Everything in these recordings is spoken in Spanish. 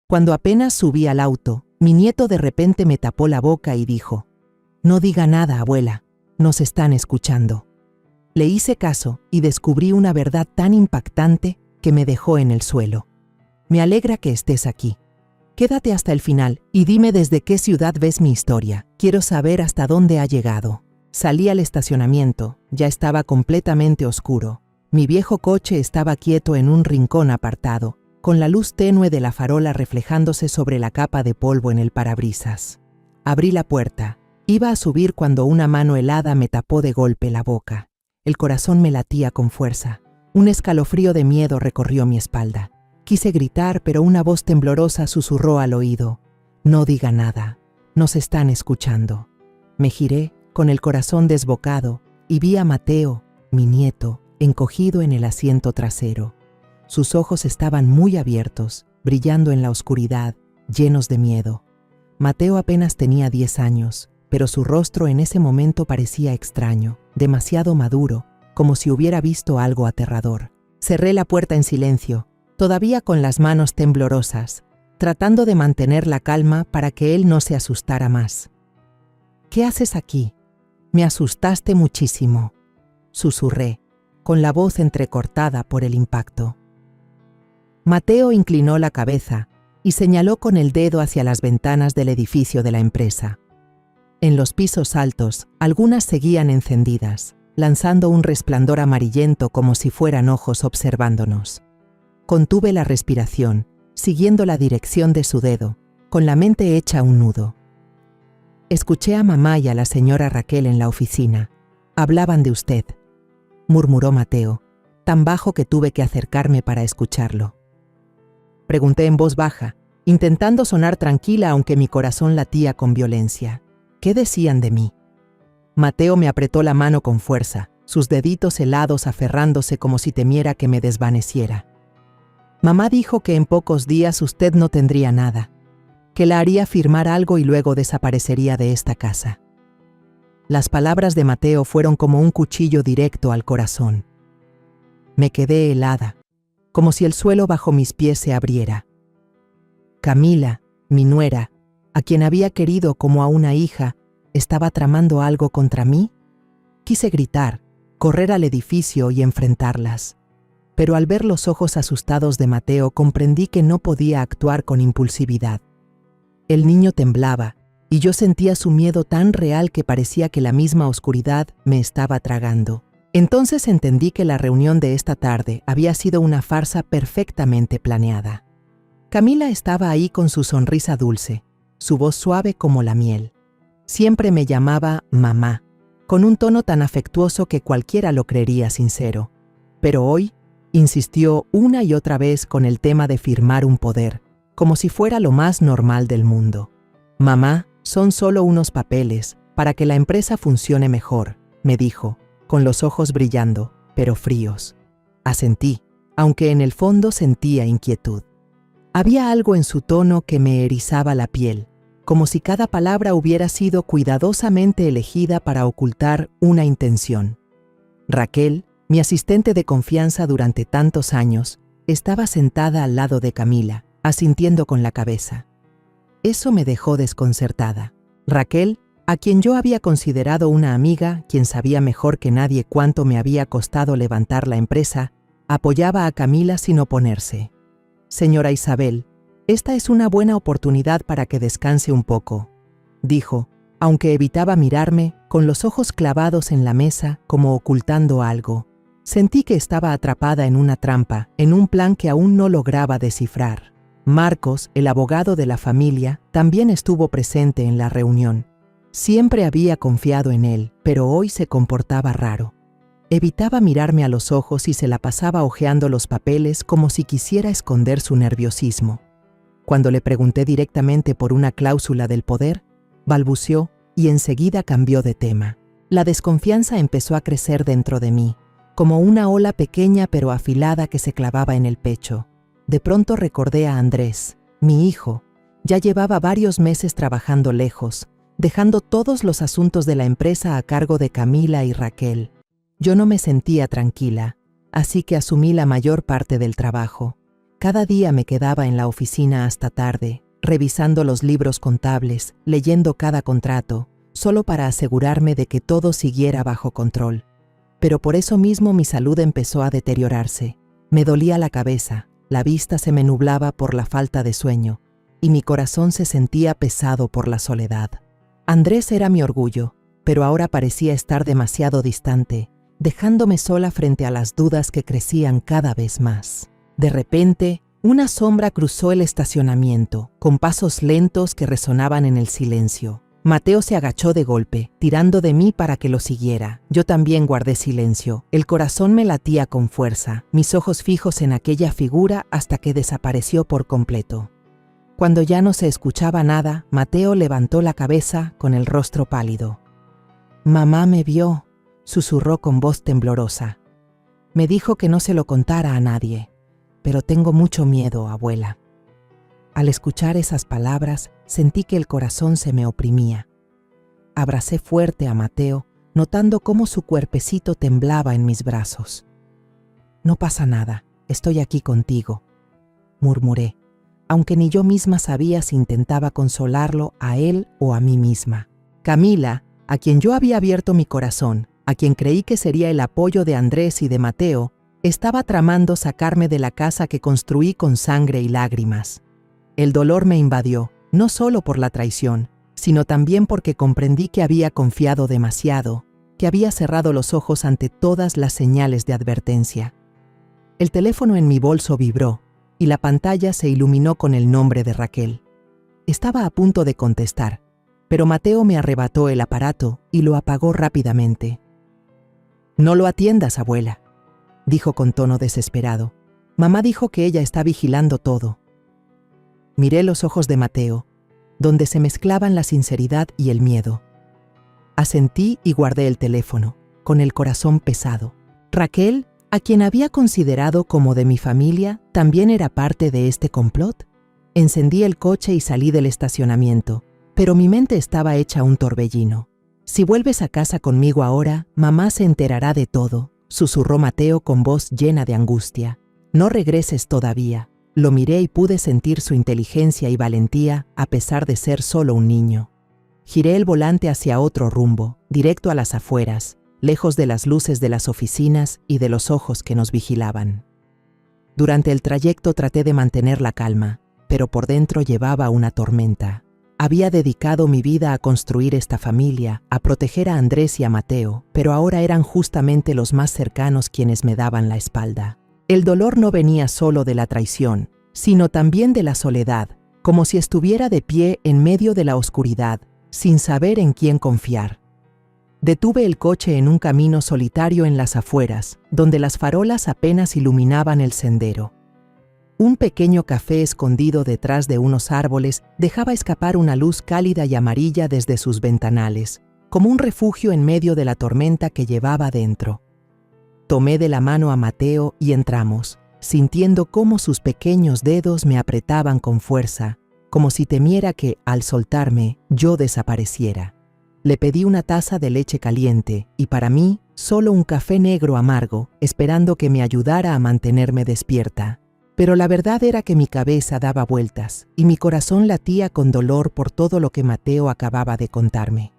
Cuando apenas subí al auto, mi nieto de repente me tapó la boca y dijo: «No diga nada, abuela, nos están escuchando». Le hice caso y descubrí una verdad tan impactante que me dejó en el suelo. «Me alegra que estés aquí. Quédate hasta el final y dime desde qué ciudad ves mi historia. Quiero saber hasta dónde ha llegado». Salí al estacionamiento, ya estaba completamente oscuro. Mi viejo coche estaba quieto en un rincón apartado, con la luz tenue de la farola reflejándose sobre la capa de polvo en el parabrisas. Abrí la puerta. Iba a subir cuando una mano helada me tapó de golpe la boca. El corazón me latía con fuerza. Un escalofrío de miedo recorrió mi espalda. Quise gritar, pero una voz temblorosa susurró al oído: «No diga nada, nos están escuchando». Me giré, con el corazón desbocado, y vi a Mateo, mi nieto, encogido en el asiento trasero. Sus ojos estaban muy abiertos, brillando en la oscuridad, llenos de miedo. Mateo apenas tenía 10 años, pero su rostro en ese momento parecía extraño, demasiado maduro, como si hubiera visto algo aterrador. Cerré la puerta en silencio, todavía con las manos temblorosas, tratando de mantener la calma para que él no se asustara más. «¿Qué haces aquí? Me asustaste muchísimo», susurré, con la voz entrecortada por el impacto. Mateo inclinó la cabeza y señaló con el dedo hacia las ventanas del edificio de la empresa. En los pisos altos, algunas seguían encendidas, lanzando un resplandor amarillento como si fueran ojos observándonos. Contuve la respiración, siguiendo la dirección de su dedo, con la mente hecha un nudo. «Escuché a mamá y a la señora Raquel en la oficina. Hablaban de usted», murmuró Mateo, tan bajo que tuve que acercarme para escucharlo. Pregunté en voz baja, intentando sonar tranquila aunque mi corazón latía con violencia. «¿Qué decían de mí?». Mateo me apretó la mano con fuerza, sus deditos helados aferrándose como si temiera que me desvaneciera. «Mamá dijo que en pocos días usted no tendría nada, que la haría firmar algo y luego desaparecería de esta casa». Las palabras de Mateo fueron como un cuchillo directo al corazón. Me quedé helada, como si el suelo bajo mis pies se abriera. Camila, mi nuera, a quien había querido como a una hija, ¿estaba tramando algo contra mí? Quise gritar, correr al edificio y enfrentarlas. Pero al ver los ojos asustados de Mateo comprendí que no podía actuar con impulsividad. El niño temblaba, y yo sentía su miedo tan real que parecía que la misma oscuridad me estaba tragando. Entonces entendí que la reunión de esta tarde había sido una farsa perfectamente planeada. Camila estaba ahí con su sonrisa dulce, su voz suave como la miel. Siempre me llamaba mamá, con un tono tan afectuoso que cualquiera lo creería sincero. Pero hoy insistió una y otra vez con el tema de firmar un poder, como si fuera lo más normal del mundo. «Mamá, son solo unos papeles para que la empresa funcione mejor», me dijo, con los ojos brillando, pero fríos. Asentí, aunque en el fondo sentía inquietud. Había algo en su tono que me erizaba la piel, como si cada palabra hubiera sido cuidadosamente elegida para ocultar una intención. Raquel, mi asistente de confianza durante tantos años, estaba sentada al lado de Camila, asintiendo con la cabeza. Eso me dejó desconcertada. Raquel, a quien yo había considerado una amiga, quien sabía mejor que nadie cuánto me había costado levantar la empresa, apoyaba a Camila sin oponerse. «Señora Isabel, esta es una buena oportunidad para que descanse un poco», dijo, aunque evitaba mirarme, con los ojos clavados en la mesa como ocultando algo. Sentí que estaba atrapada en una trampa, en un plan que aún no lograba descifrar. Marcos, el abogado de la familia, también estuvo presente en la reunión. Siempre había confiado en él, pero hoy se comportaba raro. Evitaba mirarme a los ojos y se la pasaba hojeando los papeles como si quisiera esconder su nerviosismo. Cuando le pregunté directamente por una cláusula del poder, balbuceó y enseguida cambió de tema. La desconfianza empezó a crecer dentro de mí, como una ola pequeña pero afilada que se clavaba en el pecho. De pronto recordé a Andrés, mi hijo. Ya llevaba varios meses trabajando lejos, dejando todos los asuntos de la empresa a cargo de Camila y Raquel. Yo no me sentía tranquila, así que asumí la mayor parte del trabajo. Cada día me quedaba en la oficina hasta tarde, revisando los libros contables, leyendo cada contrato, solo para asegurarme de que todo siguiera bajo control. Pero por eso mismo mi salud empezó a deteriorarse. Me dolía la cabeza, la vista se me nublaba por la falta de sueño, y mi corazón se sentía pesado por la soledad. Andrés era mi orgullo, pero ahora parecía estar demasiado distante, dejándome sola frente a las dudas que crecían cada vez más. De repente, una sombra cruzó el estacionamiento, con pasos lentos que resonaban en el silencio. Mateo se agachó de golpe, tirando de mí para que lo siguiera. Yo también guardé silencio. El corazón me latía con fuerza, mis ojos fijos en aquella figura hasta que desapareció por completo. Cuando ya no se escuchaba nada, Mateo levantó la cabeza con el rostro pálido. «Mamá me vio», susurró con voz temblorosa. «Me dijo que no se lo contara a nadie, pero tengo mucho miedo, abuela». Al escuchar esas palabras, sentí que el corazón se me oprimía. Abracé fuerte a Mateo, notando cómo su cuerpecito temblaba en mis brazos. «No pasa nada, estoy aquí contigo», murmuré, aunque ni yo misma sabía si intentaba consolarlo a él o a mí misma. Camila, a quien yo había abierto mi corazón, a quien creí que sería el apoyo de Andrés y de Mateo, estaba tramando sacarme de la casa que construí con sangre y lágrimas. El dolor me invadió, no solo por la traición, sino también porque comprendí que había confiado demasiado, que había cerrado los ojos ante todas las señales de advertencia. El teléfono en mi bolso vibró, y la pantalla se iluminó con el nombre de Raquel. Estaba a punto de contestar, pero Mateo me arrebató el aparato y lo apagó rápidamente. «No lo atiendas, abuela», dijo con tono desesperado. «Mamá dijo que ella está vigilando todo». Miré los ojos de Mateo, donde se mezclaban la sinceridad y el miedo. Asentí y guardé el teléfono, con el corazón pesado. Raquel, a quien había considerado como de mi familia, también era parte de este complot. Encendí el coche y salí del estacionamiento, pero mi mente estaba hecha un torbellino. «Si vuelves a casa conmigo ahora, mamá se enterará de todo», susurró Mateo con voz llena de angustia. «No regreses todavía». Lo miré y pude sentir su inteligencia y valentía a pesar de ser solo un niño. Giré el volante hacia otro rumbo, directo a las afueras, lejos de las luces de las oficinas y de los ojos que nos vigilaban. Durante el trayecto traté de mantener la calma, pero por dentro llevaba una tormenta. Había dedicado mi vida a construir esta familia, a proteger a Andrés y a Mateo, pero ahora eran justamente los más cercanos quienes me daban la espalda. El dolor no venía solo de la traición, sino también de la soledad, como si estuviera de pie en medio de la oscuridad, sin saber en quién confiar. Detuve el coche en un camino solitario en las afueras, donde las farolas apenas iluminaban el sendero. Un pequeño café escondido detrás de unos árboles dejaba escapar una luz cálida y amarilla desde sus ventanales, como un refugio en medio de la tormenta que llevaba dentro. Tomé de la mano a Mateo y entramos, sintiendo cómo sus pequeños dedos me apretaban con fuerza, como si temiera que, al soltarme, yo desapareciera. Le pedí una taza de leche caliente y para mí, solo un café negro amargo, esperando que me ayudara a mantenerme despierta. Pero la verdad era que mi cabeza daba vueltas y mi corazón latía con dolor por todo lo que Mateo acababa de contarme.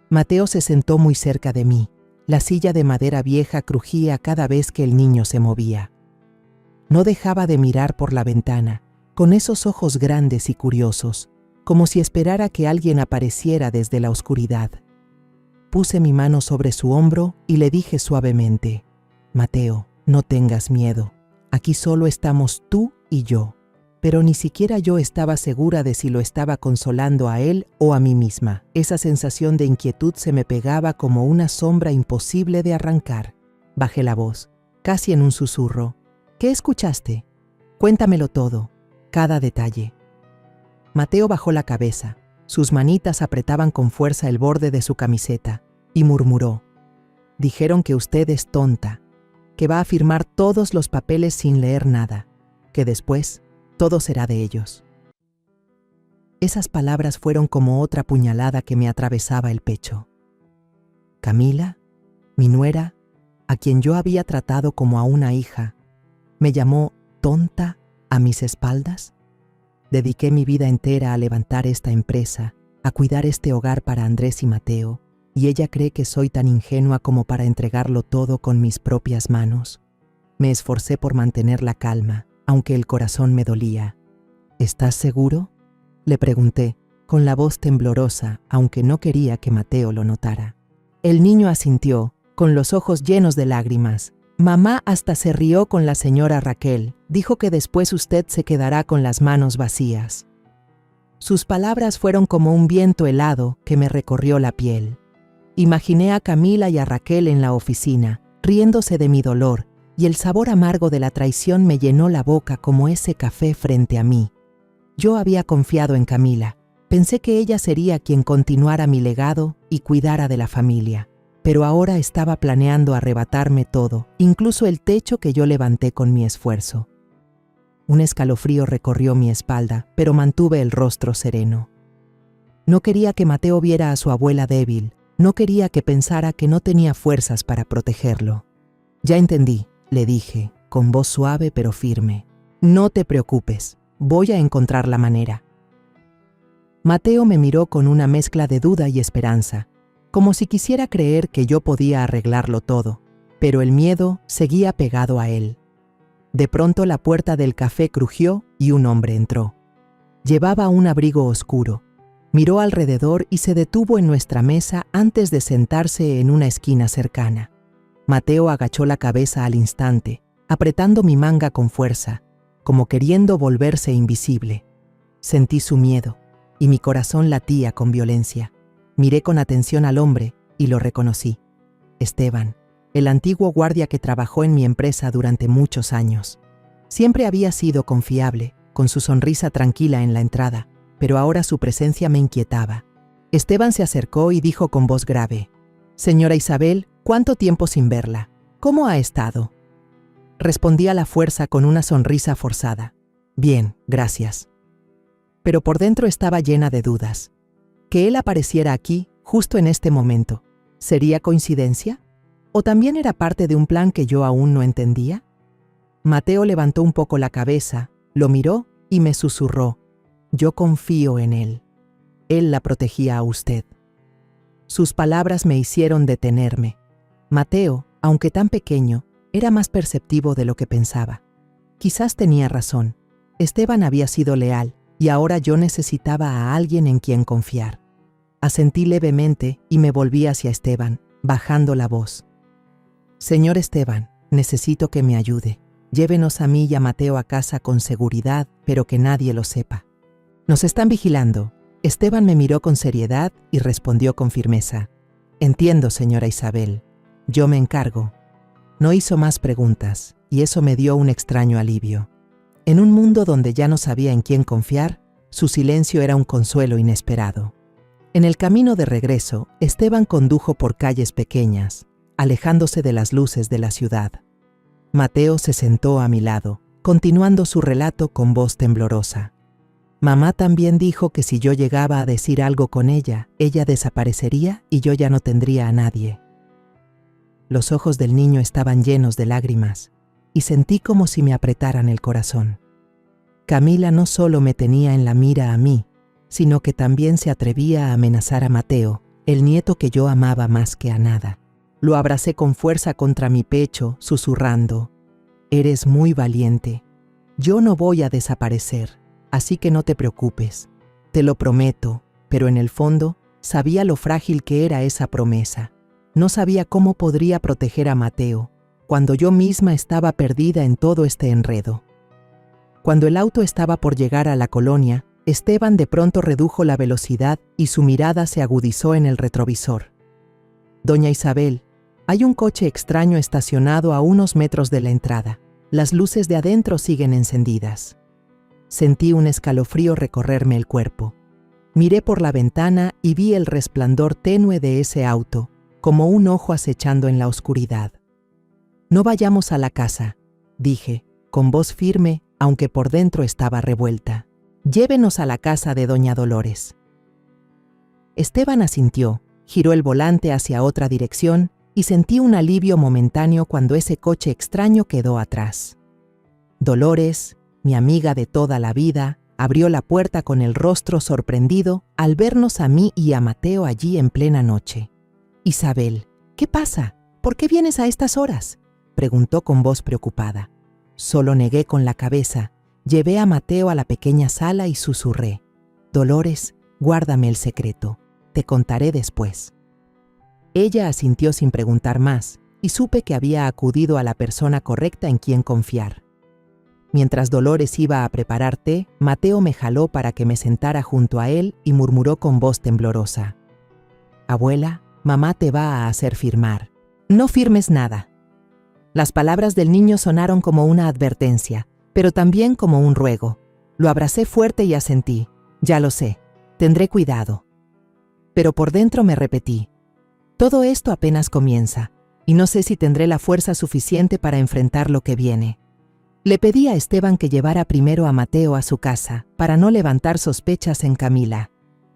Mateo se sentó muy cerca de mí. La silla de madera vieja crujía cada vez que el niño se movía. No dejaba de mirar por la ventana, con esos ojos grandes y curiosos, como si esperara que alguien apareciera desde la oscuridad. Puse mi mano sobre su hombro y le dije suavemente: «Mateo, no tengas miedo. Aquí solo estamos tú y yo». Pero ni siquiera yo estaba segura de si lo estaba consolando a él o a mí misma. Esa sensación de inquietud se me pegaba como una sombra imposible de arrancar. Bajé la voz, casi en un susurro. «¿Qué escuchaste? Cuéntamelo todo, cada detalle». Mateo bajó la cabeza. Sus manitas apretaban con fuerza el borde de su camiseta y murmuró: «Dijeron que usted es tonta, que va a firmar todos los papeles sin leer nada, que después todo será de ellos». Esas palabras fueron como otra puñalada que me atravesaba el pecho. Camila, mi nuera, a quien yo había tratado como a una hija, me llamó tonta ¿A mis espaldas? Dediqué mi vida entera a levantar esta empresa, a cuidar este hogar para Andrés y Mateo, y ella cree que soy tan ingenua como para entregarlo todo con mis propias manos. Me esforcé por mantener la calma, aunque el corazón me dolía. ¿Estás seguro?, le pregunté, con la voz temblorosa, aunque no quería que Mateo lo notara. El niño asintió, con los ojos llenos de lágrimas. Mamá hasta se rió con la señora Raquel. Dijo que después usted se quedará con las manos vacías. Sus palabras fueron como un viento helado que me recorrió la piel. Imaginé a Camila y a Raquel en la oficina, riéndose de mi dolor, y el sabor amargo de la traición me llenó la boca como ese café frente a mí. Yo había confiado en Camila. Pensé que ella sería quien continuara mi legado y cuidara de la familia. Pero ahora estaba planeando arrebatarme todo, incluso el techo que yo levanté con mi esfuerzo. Un escalofrío recorrió mi espalda, pero mantuve el rostro sereno. No quería que Mateo viera a su abuela débil, no quería que pensara que no tenía fuerzas para protegerlo. Ya entendí, le dije, con voz suave pero firme. No te preocupes, voy a encontrar la manera. Mateo me miró con una mezcla de duda y esperanza, como si quisiera creer que yo podía arreglarlo todo, pero el miedo seguía pegado a él. De pronto la puerta del café crujió y un hombre entró. Llevaba un abrigo oscuro, miró alrededor y se detuvo en nuestra mesa antes de sentarse en una esquina cercana. Mateo agachó la cabeza al instante, apretando mi manga con fuerza, como queriendo volverse invisible. Sentí su miedo, y mi corazón latía con violencia. Miré con atención al hombre y lo reconocí. Esteban, el antiguo guardia que trabajó en mi empresa durante muchos años. Siempre había sido confiable, con su sonrisa tranquila en la entrada, pero ahora su presencia me inquietaba. Esteban se acercó y dijo con voz grave: «Señora Isabel, ¿cuánto tiempo sin verla? ¿Cómo ha estado?». Respondí a la fuerza con una sonrisa forzada: «Bien, gracias». Pero por dentro estaba llena de dudas. Que él apareciera aquí, justo en este momento, ¿sería coincidencia? ¿O también era parte de un plan que yo aún no entendía? Mateo levantó un poco la cabeza, lo miró y me susurró: «Yo confío en él. Él la protegía a usted». Sus palabras me hicieron detenerme. Mateo, aunque tan pequeño, era más perceptivo de lo que pensaba. Quizás tenía razón. Esteban había sido leal, y ahora yo necesitaba a alguien en quien confiar. Asentí levemente y me volví hacia Esteban, bajando la voz. «Señor Esteban, necesito que me ayude. Llévenos a mí y a Mateo a casa con seguridad, pero que nadie lo sepa. Nos están vigilando». Esteban me miró con seriedad y respondió con firmeza: «Entiendo, señora Isabel. Yo me encargo». No hizo más preguntas, y eso me dio un extraño alivio. En un mundo donde ya no sabía en quién confiar, su silencio era un consuelo inesperado. En el camino de regreso, Esteban condujo por calles pequeñas, alejándose de las luces de la ciudad. Mateo se sentó a mi lado, continuando su relato con voz temblorosa. Mamá también dijo que si yo llegaba a decir algo con ella desaparecería y yo ya no tendría a nadie. Los ojos del niño estaban llenos de lágrimas, y sentí como si me apretaran el corazón. Camila no solo me tenía en la mira a mí, sino que también se atrevía a amenazar a Mateo, el nieto que yo amaba más que a nada. Lo abracé con fuerza contra mi pecho, susurrando: «Eres muy valiente. Yo no voy a desaparecer, así que no te preocupes. Te lo prometo», pero en el fondo sabía lo frágil que era esa promesa. No sabía cómo podría proteger a Mateo, cuando yo misma estaba perdida en todo este enredo. Cuando el auto estaba por llegar a la colonia, Esteban de pronto redujo la velocidad y su mirada se agudizó en el retrovisor. «Doña Isabel, hay un coche extraño estacionado a unos metros de la entrada. Las luces de adentro siguen encendidas». Sentí un escalofrío recorrerme el cuerpo. Miré por la ventana y vi el resplandor tenue de ese auto, como un ojo acechando en la oscuridad. «No vayamos a la casa», dije, con voz firme, aunque por dentro estaba revuelta. «Llévenos a la casa de doña Dolores». Esteban asintió, giró el volante hacia otra dirección y sentí un alivio momentáneo cuando ese coche extraño quedó atrás. Dolores, mi amiga de toda la vida, abrió la puerta con el rostro sorprendido al vernos a mí y a Mateo allí en plena noche. «Isabel, ¿qué pasa? ¿Por qué vienes a estas horas?», preguntó con voz preocupada. Solo negué con la cabeza, llevé a Mateo a la pequeña sala y susurré: «Dolores, guárdame el secreto, te contaré después». Ella asintió sin preguntar más, y supe que había acudido a la persona correcta en quien confiar. Mientras Dolores iba a preparar té, Mateo me jaló para que me sentara junto a él y murmuró con voz temblorosa: «Abuela, mamá te va a hacer firmar. No firmes nada». Las palabras del niño sonaron como una advertencia, pero también como un ruego. Lo abracé fuerte y asentí: «Ya lo sé, tendré cuidado». Pero por dentro me repetí: «Todo esto apenas comienza, y no sé si tendré la fuerza suficiente para enfrentar lo que viene». Le pedí a Esteban que llevara primero a Mateo a su casa, para no levantar sospechas en Camila.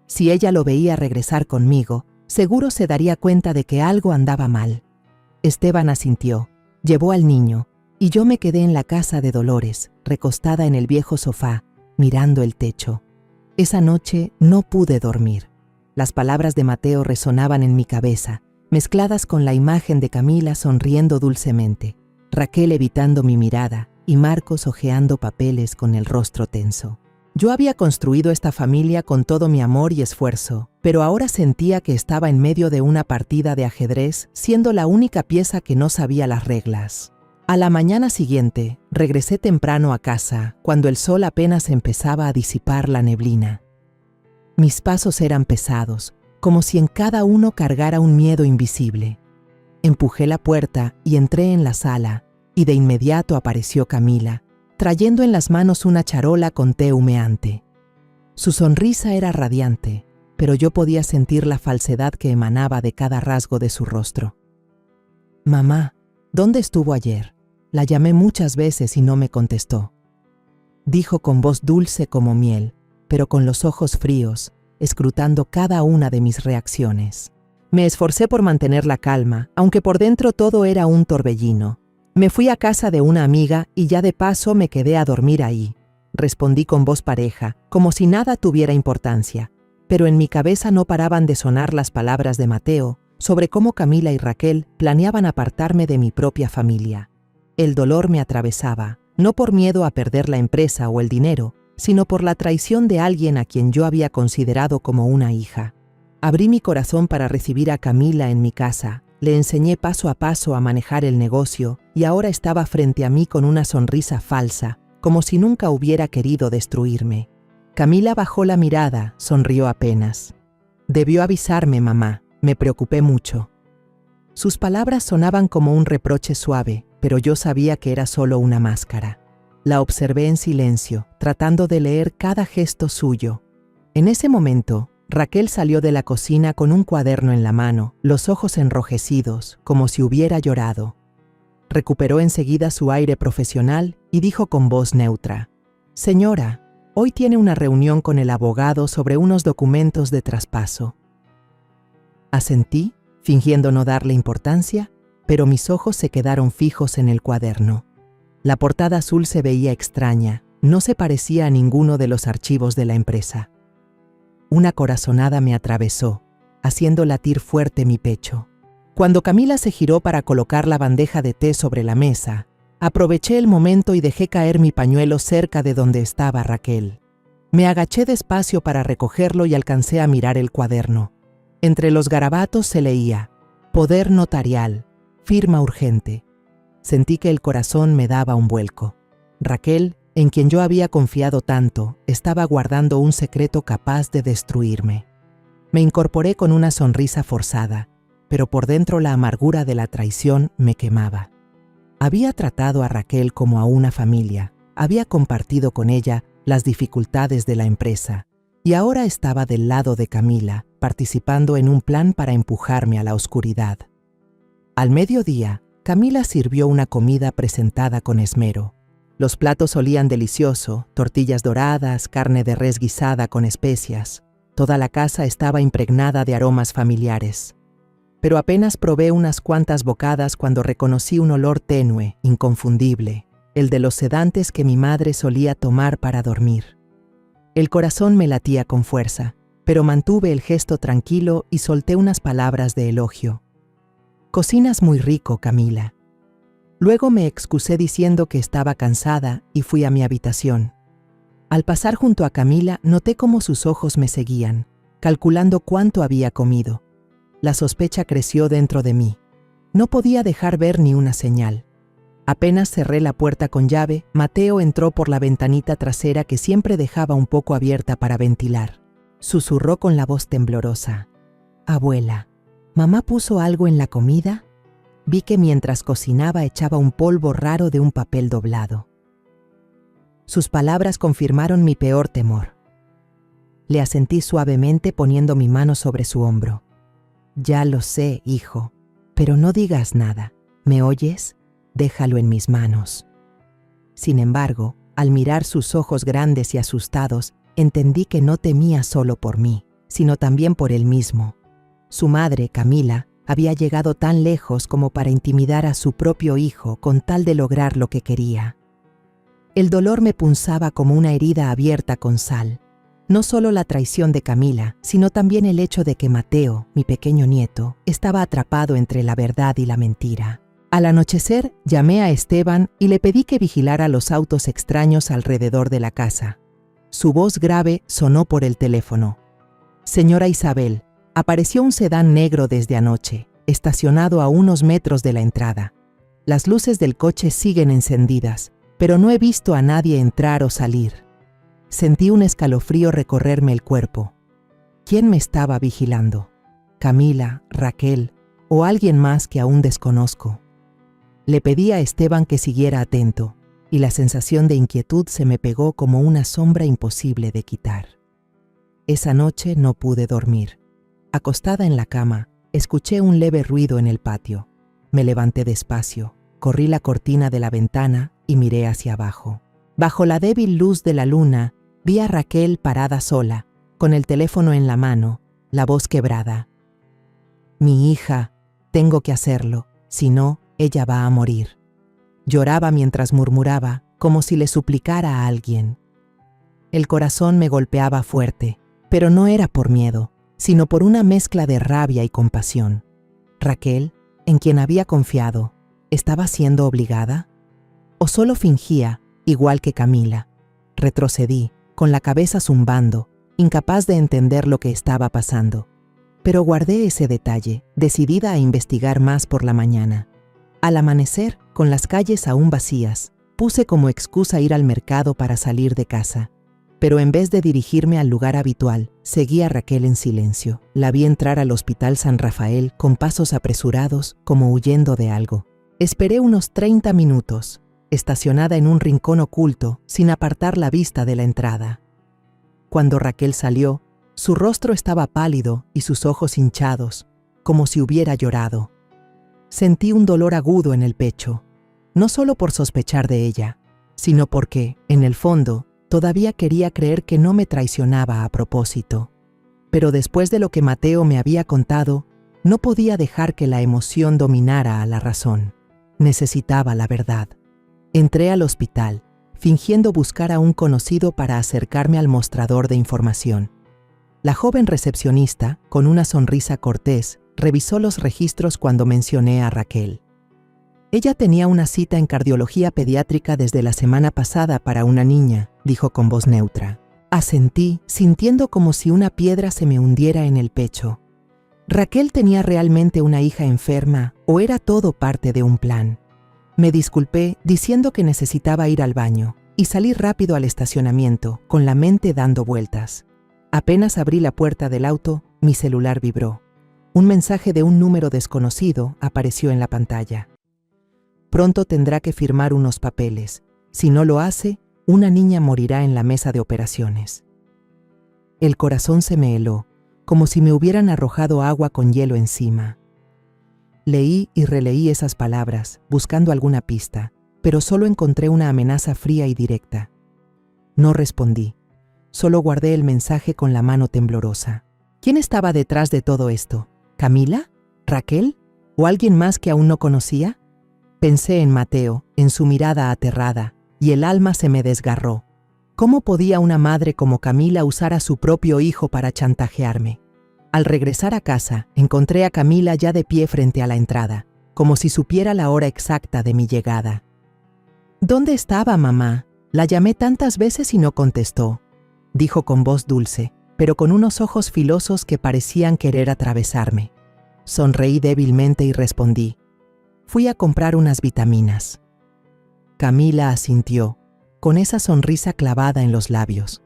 Si ella lo veía regresar conmigo, seguro se daría cuenta de que algo andaba mal. Esteban asintió, llevó al niño, y yo me quedé en la casa de Dolores, recostada en el viejo sofá, mirando el techo. Esa noche no pude dormir. Las palabras de Mateo resonaban en mi cabeza, mezcladas con la imagen de Camila sonriendo dulcemente, Raquel evitando mi mirada y Marcos hojeando papeles con el rostro tenso. Yo había construido esta familia con todo mi amor y esfuerzo, pero ahora sentía que estaba en medio de una partida de ajedrez, siendo la única pieza que no sabía las reglas. A la mañana siguiente, regresé temprano a casa, cuando el sol apenas empezaba a disipar la neblina. Mis pasos eran pesados, como si en cada uno cargara un miedo invisible. Empujé la puerta y entré en la sala, y de inmediato apareció Camila, trayendo en las manos una charola con té humeante. Su sonrisa era radiante, pero yo podía sentir la falsedad que emanaba de cada rasgo de su rostro. «Mamá, ¿dónde estuvo ayer? La llamé muchas veces y no me contestó», dijo con voz dulce como miel, pero con los ojos fríos, escrutando cada una de mis reacciones. Me esforcé por mantener la calma, aunque por dentro todo era un torbellino. «Me fui a casa de una amiga y ya de paso me quedé a dormir ahí», respondí con voz pareja, como si nada tuviera importancia, pero en mi cabeza no paraban de sonar las palabras de Mateo sobre cómo Camila y Raquel planeaban apartarme de mi propia familia. El dolor me atravesaba, no por miedo a perder la empresa o el dinero, sino por la traición de alguien a quien yo había considerado como una hija. Abrí mi corazón para recibir a Camila en mi casa. Le enseñé paso a paso a manejar el negocio y ahora estaba frente a mí con una sonrisa falsa, como si nunca hubiera querido destruirme. Camila bajó la mirada, sonrió apenas. «Debió avisarme, mamá, me preocupé mucho». Sus palabras sonaban como un reproche suave, pero yo sabía que era solo una máscara. La observé en silencio, tratando de leer cada gesto suyo. En ese momento, Raquel salió de la cocina con un cuaderno en la mano, los ojos enrojecidos, como si hubiera llorado. Recuperó enseguida su aire profesional y dijo con voz neutra: «Señora, hoy tiene una reunión con el abogado sobre unos documentos de traspaso». Asentí, fingiendo no darle importancia, pero mis ojos se quedaron fijos en el cuaderno. La portada azul se veía extraña, no se parecía a ninguno de los archivos de la empresa. Una corazonada me atravesó, haciendo latir fuerte mi pecho. Cuando Camila se giró para colocar la bandeja de té sobre la mesa, aproveché el momento y dejé caer mi pañuelo cerca de donde estaba Raquel. Me agaché despacio para recogerlo y alcancé a mirar el cuaderno. Entre los garabatos se leía: «Poder notarial, firma urgente». Sentí que el corazón me daba un vuelco. Raquel, en quien yo había confiado tanto, estaba guardando un secreto capaz de destruirme. Me incorporé con una sonrisa forzada, pero por dentro la amargura de la traición me quemaba. Había tratado a Raquel como a una familia, había compartido con ella las dificultades de la empresa, y ahora estaba del lado de Camila, participando en un plan para empujarme a la oscuridad. Al mediodía, Camila sirvió una comida presentada con esmero. Los platos olían delicioso, tortillas doradas, carne de res guisada con especias. Toda la casa estaba impregnada de aromas familiares. Pero apenas probé unas cuantas bocadas cuando reconocí un olor tenue, inconfundible. el de los sedantes que mi madre solía tomar para dormir. El corazón me latía con fuerza, pero mantuve el gesto tranquilo y solté unas palabras de elogio. «Cocinas muy rico, Camila». Luego me excusé diciendo que estaba cansada y fui a mi habitación. Al pasar junto a Camila, noté cómo sus ojos me seguían, calculando cuánto había comido. La sospecha creció dentro de mí. No podía dejar ver ni una señal. Apenas cerré la puerta con llave, Mateo entró por la ventanita trasera que siempre dejaba un poco abierta para ventilar. Susurró con la voz temblorosa: «Abuela, ¿mamá puso algo en la comida?» Vi que mientras cocinaba echaba un polvo raro de un papel doblado. Sus palabras confirmaron mi peor temor. Le asentí suavemente poniendo mi mano sobre su hombro. «Ya lo sé, hijo, pero no digas nada. ¿Me oyes? Déjalo en mis manos». Sin embargo, al mirar sus ojos grandes y asustados, entendí que no temía solo por mí, sino también por él mismo. Su madre, Camila, había llegado tan lejos como para intimidar a su propio hijo con tal de lograr lo que quería. El dolor me punzaba como una herida abierta con sal. No solo la traición de Camila, sino también el hecho de que Mateo, mi pequeño nieto, estaba atrapado entre la verdad y la mentira. Al anochecer, llamé a Esteban y le pedí que vigilara los autos extraños alrededor de la casa. Su voz grave sonó por el teléfono. «Señora Isabel, apareció un sedán negro desde anoche, estacionado a unos metros de la entrada. Las luces del coche siguen encendidas, pero no he visto a nadie entrar o salir». Sentí un escalofrío recorrerme el cuerpo. ¿Quién me estaba vigilando? ¿Camila, Raquel o alguien más que aún desconozco? Le pedí a Esteban que siguiera atento, y la sensación de inquietud se me pegó como una sombra imposible de quitar. Esa noche no pude dormir. Acostada en la cama, escuché un leve ruido en el patio. Me levanté despacio, corrí la cortina de la ventana y miré hacia abajo. Bajo la débil luz de la luna, vi a Raquel parada sola, con el teléfono en la mano, la voz quebrada. «Mi hija, tengo que hacerlo, si no, ella va a morir». Lloraba mientras murmuraba, como si le suplicara a alguien. El corazón me golpeaba fuerte, pero no era por miedo, sino por una mezcla de rabia y compasión. Raquel, en quien había confiado, ¿estaba siendo obligada? ¿O solo fingía, igual que Camila? Retrocedí, con la cabeza zumbando, incapaz de entender lo que estaba pasando. Pero guardé ese detalle, decidida a investigar más por la mañana. Al amanecer, con las calles aún vacías, puse como excusa ir al mercado para salir de casa. Pero en vez de dirigirme al lugar habitual, seguí a Raquel en silencio. La vi entrar al Hospital San Rafael con pasos apresurados, como huyendo de algo. Esperé unos 30 minutos, estacionada en un rincón oculto, sin apartar la vista de la entrada. Cuando Raquel salió, su rostro estaba pálido y sus ojos hinchados, como si hubiera llorado. Sentí un dolor agudo en el pecho, no solo por sospechar de ella, sino porque, en el fondo, todavía quería creer que no me traicionaba a propósito. Pero después de lo que Mateo me había contado, no podía dejar que la emoción dominara a la razón. Necesitaba la verdad. Entré al hospital, fingiendo buscar a un conocido para acercarme al mostrador de información. La joven recepcionista, con una sonrisa cortés, revisó los registros cuando mencioné a Raquel. Ella tenía una cita en cardiología pediátrica desde la semana pasada para una niña, dijo con voz neutra. Asentí, sintiendo como si una piedra se me hundiera en el pecho. ¿Raquel tenía realmente una hija enferma o era todo parte de un plan? Me disculpé diciendo que necesitaba ir al baño y salí rápido al estacionamiento, con la mente dando vueltas. Apenas abrí la puerta del auto, mi celular vibró. Un mensaje de un número desconocido apareció en la pantalla. Pronto tendrá que firmar unos papeles. Si no lo hace, una niña morirá en la mesa de operaciones. El corazón se me heló, como si me hubieran arrojado agua con hielo encima. Leí y releí esas palabras, buscando alguna pista, pero solo encontré una amenaza fría y directa. No respondí, solo guardé el mensaje con la mano temblorosa. ¿Quién estaba detrás de todo esto? ¿Camila? ¿Raquel? ¿O alguien más que aún no conocía? Pensé en Mateo, en su mirada aterrada, y el alma se me desgarró. ¿Cómo podía una madre como Camila usar a su propio hijo para chantajearme? Al regresar a casa, encontré a Camila ya de pie frente a la entrada, como si supiera la hora exacta de mi llegada. ¿Dónde estaba, mamá? La llamé tantas veces y no contestó, dijo con voz dulce, pero con unos ojos filosos que parecían querer atravesarme. Sonreí débilmente y respondí: fui a comprar unas vitaminas. Camila asintió, con esa sonrisa clavada en los labios.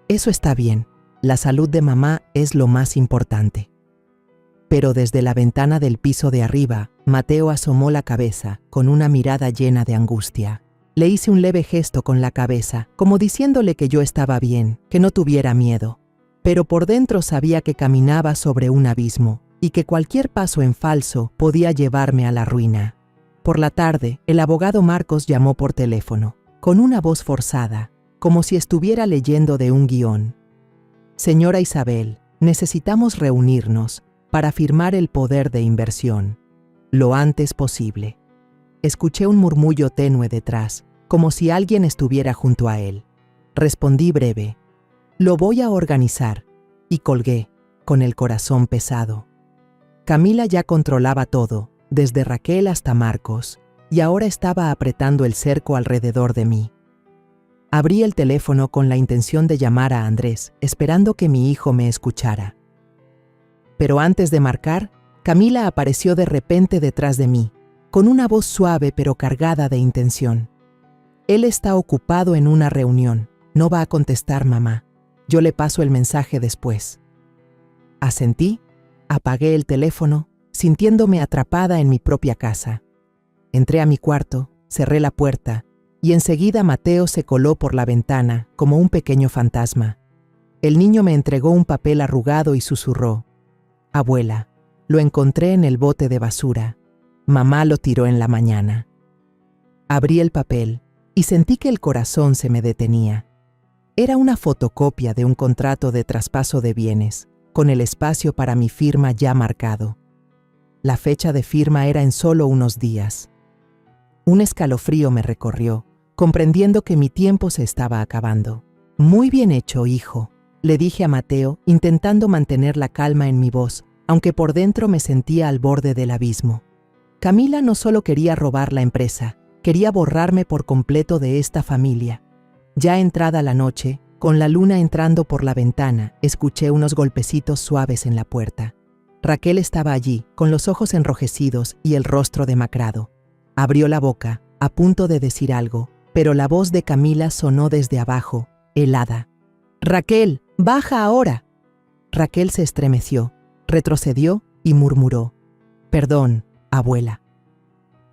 Eso está bien, la salud de mamá es lo más importante. Pero desde la ventana del piso de arriba, Mateo asomó la cabeza con una mirada llena de angustia. Le hice un leve gesto con la cabeza, como diciéndole que yo estaba bien, que no tuviera miedo. Pero por dentro sabía que caminaba sobre un abismo y que cualquier paso en falso podía llevarme a la ruina. Por la tarde, el abogado Marcos llamó por teléfono, con una voz forzada, como si estuviera leyendo de un guión. Señora Isabel, necesitamos reunirnos para firmar el poder de inversión, lo antes posible. Escuché un murmullo tenue detrás, como si alguien estuviera junto a él. Respondí breve: lo voy a organizar, y colgué, con el corazón pesado. Camila ya controlaba todo, desde Raquel hasta Marcos, y ahora estaba apretando el cerco alrededor de mí. Abrí el teléfono con la intención de llamar a Andrés, esperando que mi hijo me escuchara. Pero antes de marcar, Camila apareció de repente detrás de mí, con una voz suave pero cargada de intención. Él está ocupado en una reunión, no va a contestar, mamá. Yo le paso el mensaje después. Asentí, apagué el teléfono, sintiéndome atrapada en mi propia casa. Entré a mi cuarto, cerré la puerta, y enseguida Mateo se coló por la ventana como un pequeño fantasma. El niño me entregó un papel arrugado y susurró: abuela, lo encontré en el bote de basura. Mamá lo tiró en la mañana. Abrí el papel y sentí que el corazón se me detenía. Era una fotocopia de un contrato de traspaso de bienes, con el espacio para mi firma ya marcado. La fecha de firma era en solo unos días. Un escalofrío me recorrió, comprendiendo que mi tiempo se estaba acabando. Muy bien hecho, hijo, le dije a Mateo, intentando mantener la calma en mi voz, aunque por dentro me sentía al borde del abismo. Camila no solo quería robar la empresa, quería borrarme por completo de esta familia. Ya entrada la noche, con la luna entrando por la ventana, escuché unos golpecitos suaves en la puerta. Raquel estaba allí, con los ojos enrojecidos y el rostro demacrado. Abrió la boca, a punto de decir algo, pero la voz de Camila sonó desde abajo, helada. «Raquel, baja ahora». Raquel se estremeció, retrocedió y murmuró: «Perdón, abuela».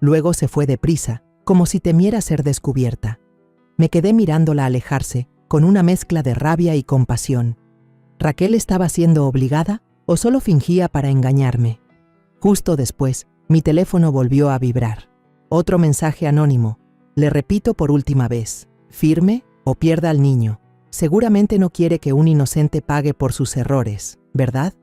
Luego se fue deprisa, como si temiera ser descubierta. Me quedé mirándola alejarse, con una mezcla de rabia y compasión. ¿Raquel estaba siendo obligada o solo fingía para engañarme? Justo después, mi teléfono volvió a vibrar. Otro mensaje anónimo. Le repito por última vez: firme o pierda al niño. Seguramente no quiere que un inocente pague por sus errores, ¿verdad?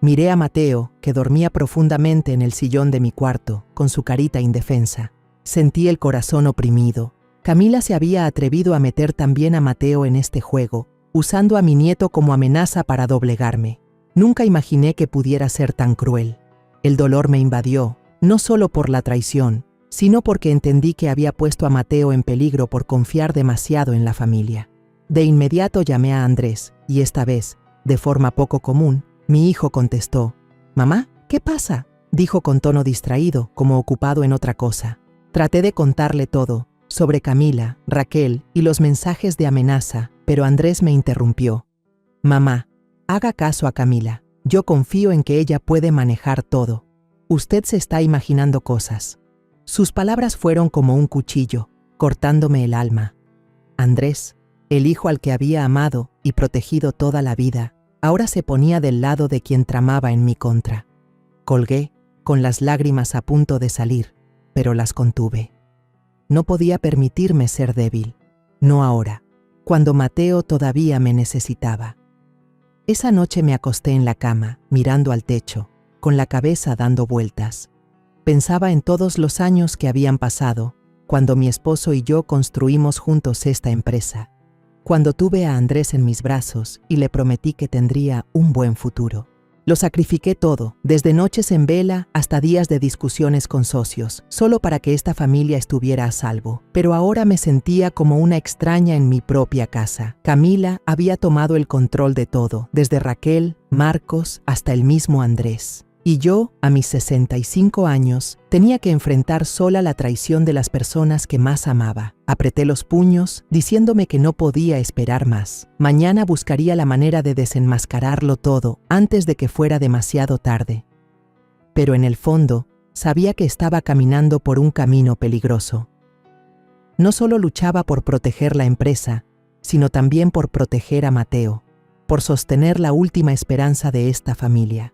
Miré a Mateo, que dormía profundamente en el sillón de mi cuarto, con su carita indefensa. Sentí el corazón oprimido. Camila se había atrevido a meter también a Mateo en este juego, usando a mi nieto como amenaza para doblegarme. Nunca imaginé que pudiera ser tan cruel. El dolor me invadió, no solo por la traición, sino porque entendí que había puesto a Mateo en peligro por confiar demasiado en la familia. De inmediato llamé a Andrés, y esta vez, de forma poco común, mi hijo contestó. «Mamá, ¿qué pasa?», dijo con tono distraído, como ocupado en otra cosa. Traté de contarle todo, sobre Camila, Raquel y los mensajes de amenaza, pero Andrés me interrumpió. «Mamá, haga caso a Camila. Yo confío en que ella puede manejar todo. Usted se está imaginando cosas». Sus palabras fueron como un cuchillo, cortándome el alma. Andrés, el hijo al que había amado y protegido toda la vida, ahora se ponía del lado de quien tramaba en mi contra. Colgué, con las lágrimas a punto de salir, pero las contuve. No podía permitirme ser débil, no ahora, cuando Mateo todavía me necesitaba. Esa noche me acosté en la cama, mirando al techo, con la cabeza dando vueltas. Pensaba en todos los años que habían pasado, cuando mi esposo y yo construimos juntos esta empresa, cuando tuve a Andrés en mis brazos y le prometí que tendría un buen futuro. Lo sacrifiqué todo, desde noches en vela hasta días de discusiones con socios, solo para que esta familia estuviera a salvo. Pero ahora me sentía como una extraña en mi propia casa. Camila había tomado el control de todo, desde Raquel, Marcos, hasta el mismo Andrés. Y yo, a mis 65 años, tenía que enfrentar sola la traición de las personas que más amaba. Apreté los puños, diciéndome que no podía esperar más. Mañana buscaría la manera de desenmascararlo todo antes de que fuera demasiado tarde. Pero en el fondo, sabía que estaba caminando por un camino peligroso. No solo luchaba por proteger la empresa, sino también por proteger a Mateo, por sostener la última esperanza de esta familia.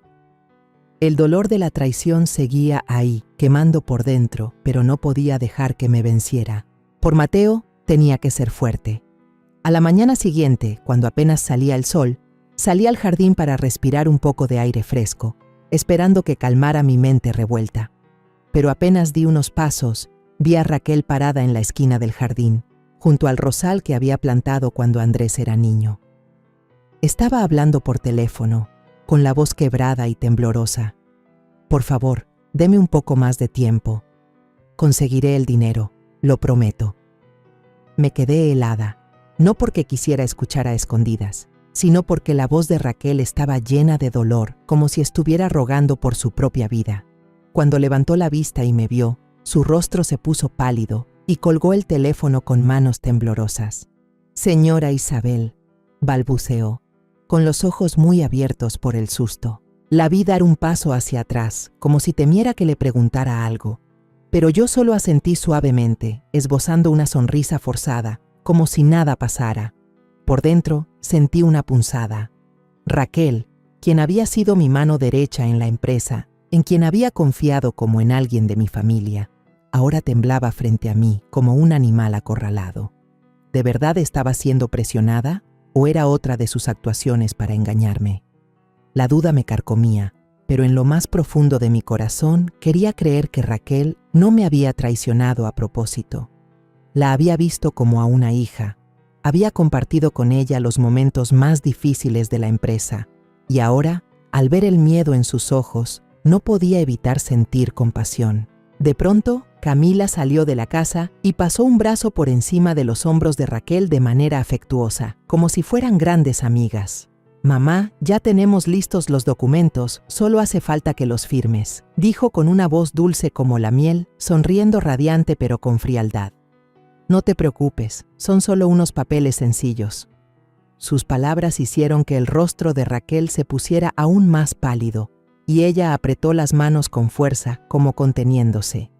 El dolor de la traición seguía ahí, quemando por dentro, pero no podía dejar que me venciera. Por Mateo tenía que ser fuerte. A la mañana siguiente, cuando apenas salía el sol, salí al jardín para respirar un poco de aire fresco, esperando que calmara mi mente revuelta. Pero apenas di unos pasos, vi a Raquel parada en la esquina del jardín, junto al rosal que había plantado cuando Andrés era niño. Estaba hablando por teléfono, con la voz quebrada y temblorosa. Por favor, deme un poco más de tiempo. Conseguiré el dinero, lo prometo. Me quedé helada, no porque quisiera escuchar a escondidas, sino porque la voz de Raquel estaba llena de dolor, como si estuviera rogando por su propia vida. Cuando levantó la vista y me vio, su rostro se puso pálido y colgó el teléfono con manos temblorosas. Señora Isabel, balbuceó, con los ojos muy abiertos por el susto. La vi dar un paso hacia atrás, como si temiera que le preguntara algo. Pero yo solo asentí suavemente, esbozando una sonrisa forzada, como si nada pasara. Por dentro sentí una punzada. Raquel, quien había sido mi mano derecha en la empresa, en quien había confiado como en alguien de mi familia, ahora temblaba frente a mí como un animal acorralado. ¿De verdad estaba siendo presionada? ¿O era otra de sus actuaciones para engañarme? La duda me carcomía, pero en lo más profundo de mi corazón quería creer que Raquel no me había traicionado a propósito. La había visto como a una hija, había compartido con ella los momentos más difíciles de la empresa, y ahora, al ver el miedo en sus ojos, no podía evitar sentir compasión. De pronto, Camila salió de la casa y pasó un brazo por encima de los hombros de Raquel de manera afectuosa, como si fueran grandes amigas. «Mamá, ya tenemos listos los documentos, solo hace falta que los firmes», dijo con una voz dulce como la miel, sonriendo radiante pero con frialdad. «No te preocupes, son solo unos papeles sencillos». Sus palabras hicieron que el rostro de Raquel se pusiera aún más pálido, y ella apretó las manos con fuerza, como conteniéndose.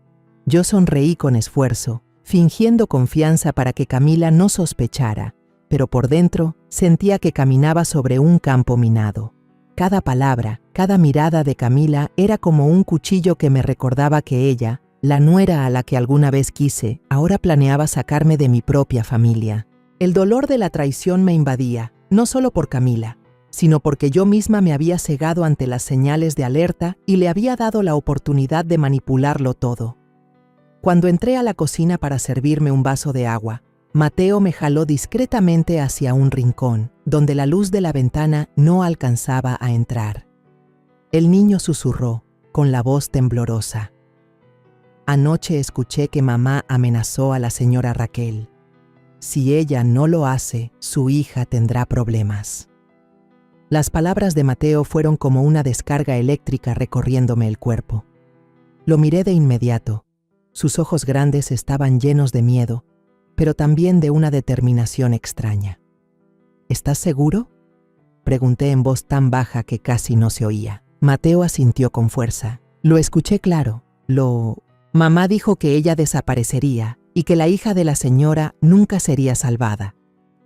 Yo sonreí con esfuerzo, fingiendo confianza para que Camila no sospechara, pero por dentro sentía que caminaba sobre un campo minado. Cada palabra, cada mirada de Camila era como un cuchillo que me recordaba que ella, la nuera a la que alguna vez quise, ahora planeaba sacarme de mi propia familia. El dolor de la traición me invadía, no solo por Camila, sino porque yo misma me había cegado ante las señales de alerta y le había dado la oportunidad de manipularlo todo. Cuando entré a la cocina para servirme un vaso de agua, Mateo me jaló discretamente hacia un rincón, donde la luz de la ventana no alcanzaba a entrar. El niño susurró, con la voz temblorosa. Anoche escuché que mamá amenazó a la señora Raquel. Si ella no lo hace, su hija tendrá problemas. Las palabras de Mateo fueron como una descarga eléctrica recorriéndome el cuerpo. Lo miré de inmediato. Sus ojos grandes estaban llenos de miedo, pero también de una determinación extraña. ¿Estás seguro?, pregunté en voz tan baja que casi no se oía. Mateo asintió con fuerza. Lo escuché claro. Mamá dijo que ella desaparecería y que la hija de la señora nunca sería salvada.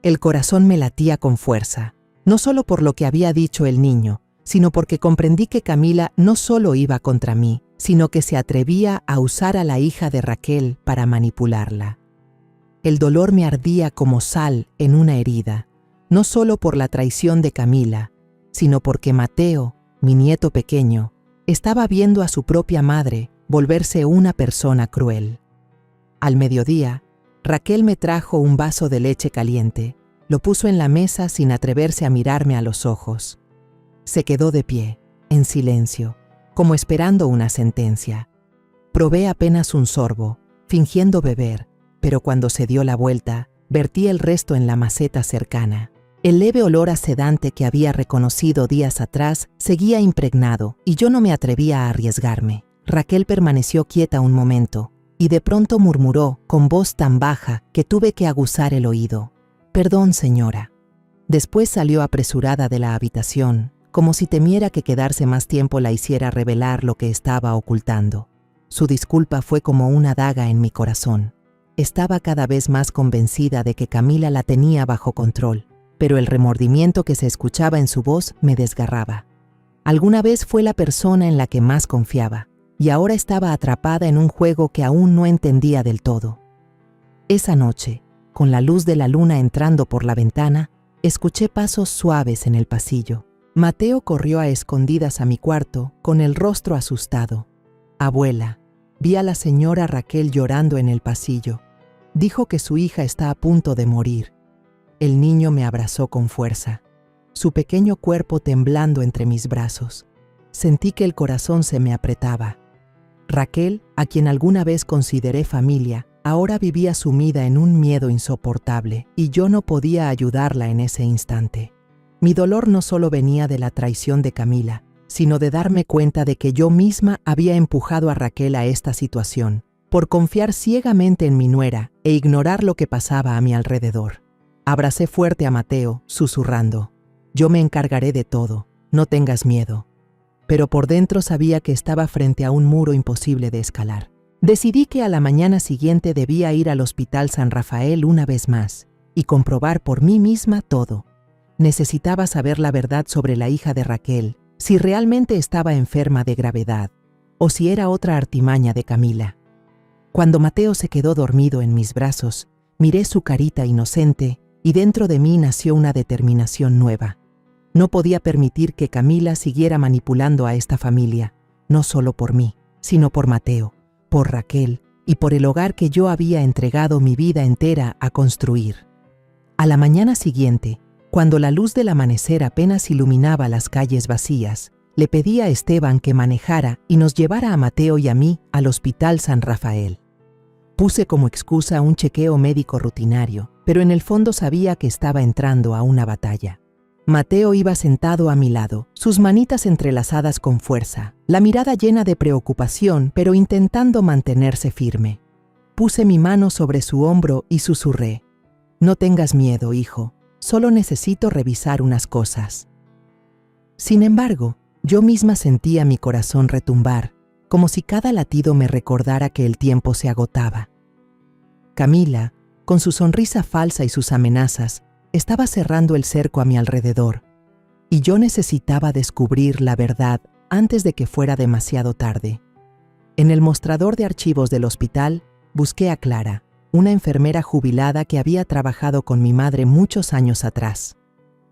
El corazón me latía con fuerza, no solo por lo que había dicho el niño, sino porque comprendí que Camila no solo iba contra mí, sino que se atrevía a usar a la hija de Raquel para manipularla. El dolor me ardía como sal en una herida, no solo por la traición de Camila, sino porque Mateo, mi nieto pequeño, estaba viendo a su propia madre volverse una persona cruel. Al mediodía, Raquel me trajo un vaso de leche caliente, lo puso en la mesa sin atreverse a mirarme a los ojos. Se quedó de pie, en silencio, como esperando una sentencia. Probé apenas un sorbo, fingiendo beber, pero cuando se dio la vuelta, vertí el resto en la maceta cercana. El leve olor a sedante que había reconocido días atrás seguía impregnado y yo no me atrevía a arriesgarme. Raquel permaneció quieta un momento y de pronto murmuró con voz tan baja que tuve que aguzar el oído: «Perdón, señora». Después salió apresurada de la habitación, como si temiera que quedarse más tiempo la hiciera revelar lo que estaba ocultando. Su disculpa fue como una daga en mi corazón. Estaba cada vez más convencida de que Camila la tenía bajo control, pero el remordimiento que se escuchaba en su voz me desgarraba. Alguna vez fue la persona en la que más confiaba, y ahora estaba atrapada en un juego que aún no entendía del todo. Esa noche, con la luz de la luna entrando por la ventana, escuché pasos suaves en el pasillo. Mateo corrió a escondidas a mi cuarto, con el rostro asustado. «Abuela, vi a la señora Raquel llorando en el pasillo. Dijo que su hija está a punto de morir». El niño me abrazó con fuerza, su pequeño cuerpo temblando entre mis brazos. Sentí que el corazón se me apretaba. Raquel, a quien alguna vez consideré familia, ahora vivía sumida en un miedo insoportable, y yo no podía ayudarla en ese instante. Mi dolor no solo venía de la traición de Camila, sino de darme cuenta de que yo misma había empujado a Raquel a esta situación, por confiar ciegamente en mi nuera e ignorar lo que pasaba a mi alrededor. Abracé fuerte a Mateo, susurrando: «Yo me encargaré de todo, no tengas miedo». Pero por dentro sabía que estaba frente a un muro imposible de escalar. Decidí que a la mañana siguiente debía ir al Hospital San Rafael una vez más y comprobar por mí misma todo. Necesitaba saber la verdad sobre la hija de Raquel, si realmente estaba enferma de gravedad, o si era otra artimaña de Camila. Cuando Mateo se quedó dormido en mis brazos, miré su carita inocente y dentro de mí nació una determinación nueva. No podía permitir que Camila siguiera manipulando a esta familia, no solo por mí, sino por Mateo, por Raquel y por el hogar que yo había entregado mi vida entera a construir. A la mañana siguiente, cuando la luz del amanecer apenas iluminaba las calles vacías, le pedí a Esteban que manejara y nos llevara a Mateo y a mí al Hospital San Rafael. Puse como excusa un chequeo médico rutinario, pero en el fondo sabía que estaba entrando a una batalla. Mateo iba sentado a mi lado, sus manitas entrelazadas con fuerza, la mirada llena de preocupación, pero intentando mantenerse firme. Puse mi mano sobre su hombro y susurré: «No tengas miedo, hijo, solo necesito revisar unas cosas». Sin embargo, yo misma sentía mi corazón retumbar, como si cada latido me recordara que el tiempo se agotaba. Camila, con su sonrisa falsa y sus amenazas, estaba cerrando el cerco a mi alrededor, y yo necesitaba descubrir la verdad antes de que fuera demasiado tarde. En el mostrador de archivos del hospital, busqué a Clara, una enfermera jubilada que había trabajado con mi madre muchos años atrás.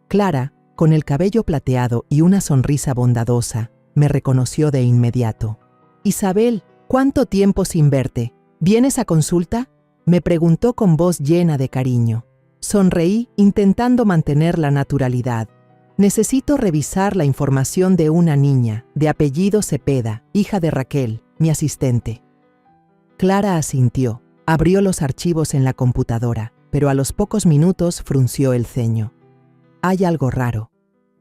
Clara, con el cabello plateado y una sonrisa bondadosa, me reconoció de inmediato. «Isabel, ¿cuánto tiempo sin verte? ¿Vienes a consulta?», me preguntó con voz llena de cariño. Sonreí, intentando mantener la naturalidad. «Necesito revisar la información de una niña, de apellido Cepeda, hija de Raquel, mi asistente». Clara asintió, abrió los archivos en la computadora, pero a los pocos minutos frunció el ceño. «Hay algo raro.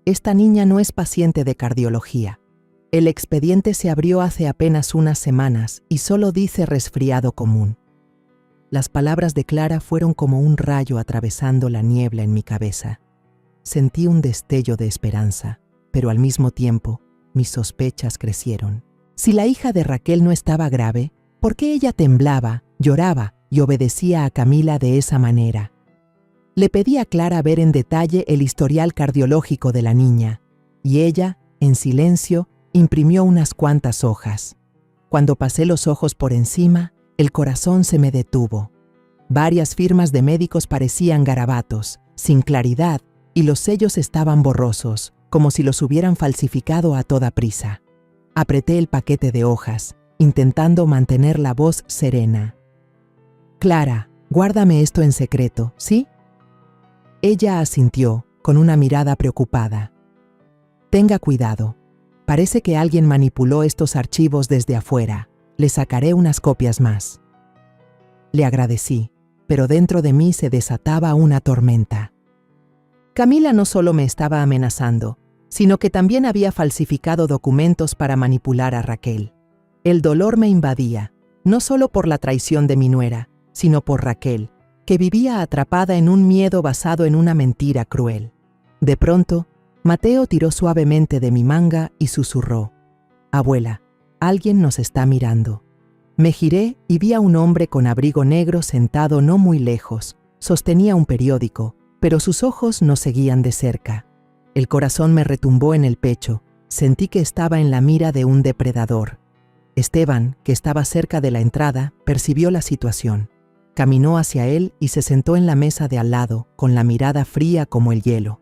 Esta niña no es paciente de cardiología. El expediente se abrió hace apenas unas semanas y solo dice resfriado común». Las palabras de Clara fueron como un rayo atravesando la niebla en mi cabeza. Sentí un destello de esperanza, pero al mismo tiempo, mis sospechas crecieron. Si la hija de Raquel no estaba grave, ¿por qué ella temblaba, lloraba y obedecía a Camila de esa manera? Le pedí a Clara ver en detalle el historial cardiológico de la niña, y ella, en silencio, imprimió unas cuantas hojas. Cuando pasé los ojos por encima, el corazón se me detuvo. Varias firmas de médicos parecían garabatos, sin claridad, y los sellos estaban borrosos, como si los hubieran falsificado a toda prisa. Apreté el paquete de hojas intentando mantener la voz serena. «Clara, guárdame esto en secreto, ¿sí?» Ella asintió, con una mirada preocupada. «Tenga cuidado. Parece que alguien manipuló estos archivos desde afuera. Le sacaré unas copias más». Le agradecí, pero dentro de mí se desataba una tormenta. Camila no solo me estaba amenazando, sino que también había falsificado documentos para manipular a Raquel. El dolor me invadía, no solo por la traición de mi nuera, sino por Raquel, que vivía atrapada en un miedo basado en una mentira cruel. De pronto, Mateo tiró suavemente de mi manga y susurró: «Abuela, alguien nos está mirando». Me giré y vi a un hombre con abrigo negro sentado no muy lejos. Sostenía un periódico, pero sus ojos nos seguían de cerca. El corazón me retumbó en el pecho. Sentí que estaba en la mira de un depredador. Esteban, que estaba cerca de la entrada, percibió la situación. Caminó hacia él y se sentó en la mesa de al lado, con la mirada fría como el hielo.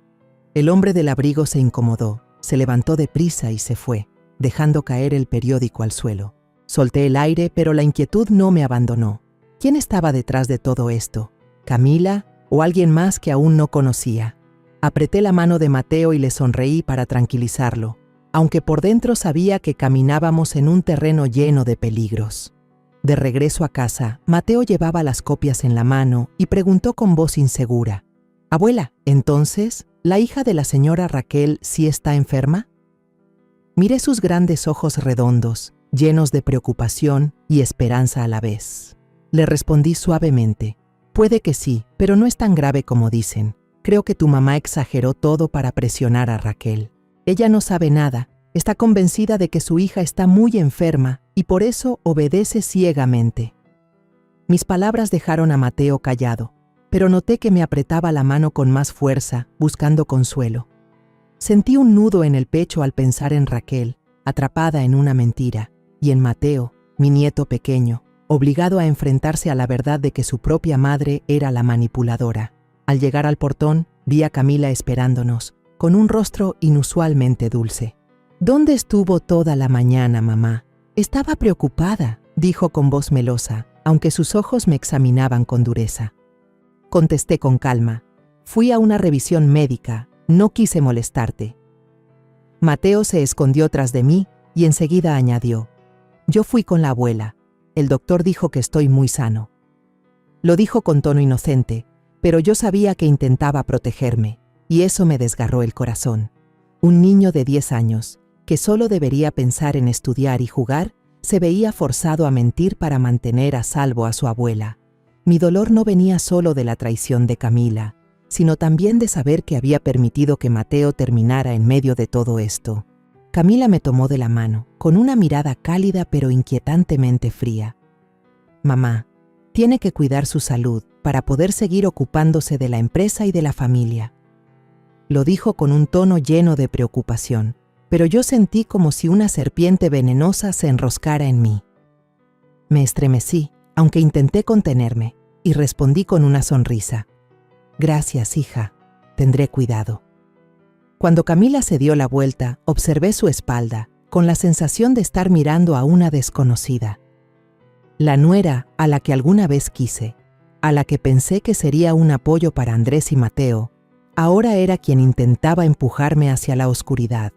El hombre del abrigo se incomodó, se levantó deprisa y se fue, dejando caer el periódico al suelo. Solté el aire, pero la inquietud no me abandonó. ¿Quién estaba detrás de todo esto? ¿Camila o alguien más que aún no conocía? Apreté la mano de Mateo y le sonreí para tranquilizarlo, aunque por dentro sabía que caminábamos en un terreno lleno de peligros. De regreso a casa, Mateo llevaba las copias en la mano y preguntó con voz insegura: «Abuela, ¿entonces la hija de la señora Raquel sí está enferma?» Miré sus grandes ojos redondos, llenos de preocupación y esperanza a la vez. Le respondí suavemente: «Puede que sí, pero no es tan grave como dicen. Creo que tu mamá exageró todo para presionar a Raquel. Ella no sabe nada, está convencida de que su hija está muy enferma y por eso obedece ciegamente». Mis palabras dejaron a Mateo callado, pero noté que me apretaba la mano con más fuerza, buscando consuelo. Sentí un nudo en el pecho al pensar en Raquel, atrapada en una mentira, y en Mateo, mi nieto pequeño, obligado a enfrentarse a la verdad de que su propia madre era la manipuladora. Al llegar al portón, vi a Camila esperándonos, con un rostro inusualmente dulce. «¿Dónde estuvo toda la mañana, mamá?» «Estaba preocupada», dijo con voz melosa, aunque sus ojos me examinaban con dureza. Contesté con calma: «Fui a una revisión médica, no quise molestarte». Mateo se escondió tras de mí y enseguida añadió: «Yo fui con la abuela. El doctor dijo que estoy muy sano». Lo dijo con tono inocente, pero yo sabía que intentaba protegerme, y eso me desgarró el corazón. Un niño de 10 años, que solo debería pensar en estudiar y jugar, se veía forzado a mentir para mantener a salvo a su abuela. Mi dolor no venía solo de la traición de Camila, sino también de saber que había permitido que Mateo terminara en medio de todo esto. Camila me tomó de la mano, con una mirada cálida pero inquietantemente fría. «Mamá, tiene que cuidar su salud para poder seguir ocupándose de la empresa y de la familia». Lo dijo con un tono lleno de preocupación, pero yo sentí como si una serpiente venenosa se enroscara en mí. Me estremecí, aunque intenté contenerme, y respondí con una sonrisa: «Gracias, hija, tendré cuidado». Cuando Camila se dio la vuelta, observé su espalda, con la sensación de estar mirando a una desconocida. La nuera a la que alguna vez quise, a la que pensé que sería un apoyo para Andrés y Mateo, ahora era quien intentaba empujarme hacia la oscuridad.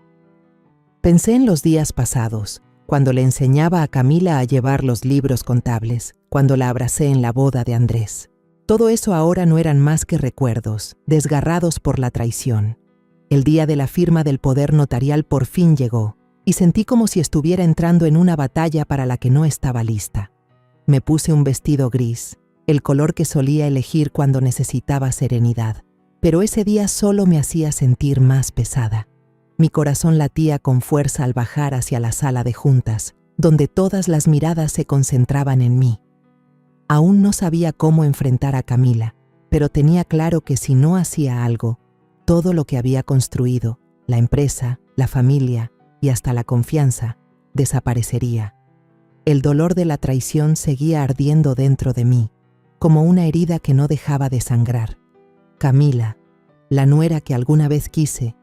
Pensé en los días pasados, cuando le enseñaba a Camila a llevar los libros contables, cuando la abracé en la boda de Andrés. Todo eso ahora no eran más que recuerdos, desgarrados por la traición. El día de la firma del poder notarial por fin llegó, y sentí como si estuviera entrando en una batalla para la que no estaba lista. Me puse un vestido gris, el color que solía elegir cuando necesitaba serenidad, pero ese día solo me hacía sentir más pesada. Mi corazón latía con fuerza al bajar hacia la sala de juntas, donde todas las miradas se concentraban en mí. Aún no sabía cómo enfrentar a Camila, pero tenía claro que si no hacía algo, todo lo que había construido, la empresa, la familia y hasta la confianza, desaparecería. El dolor de la traición seguía ardiendo dentro de mí, como una herida que no dejaba de sangrar. Camila, la nuera que alguna vez quise,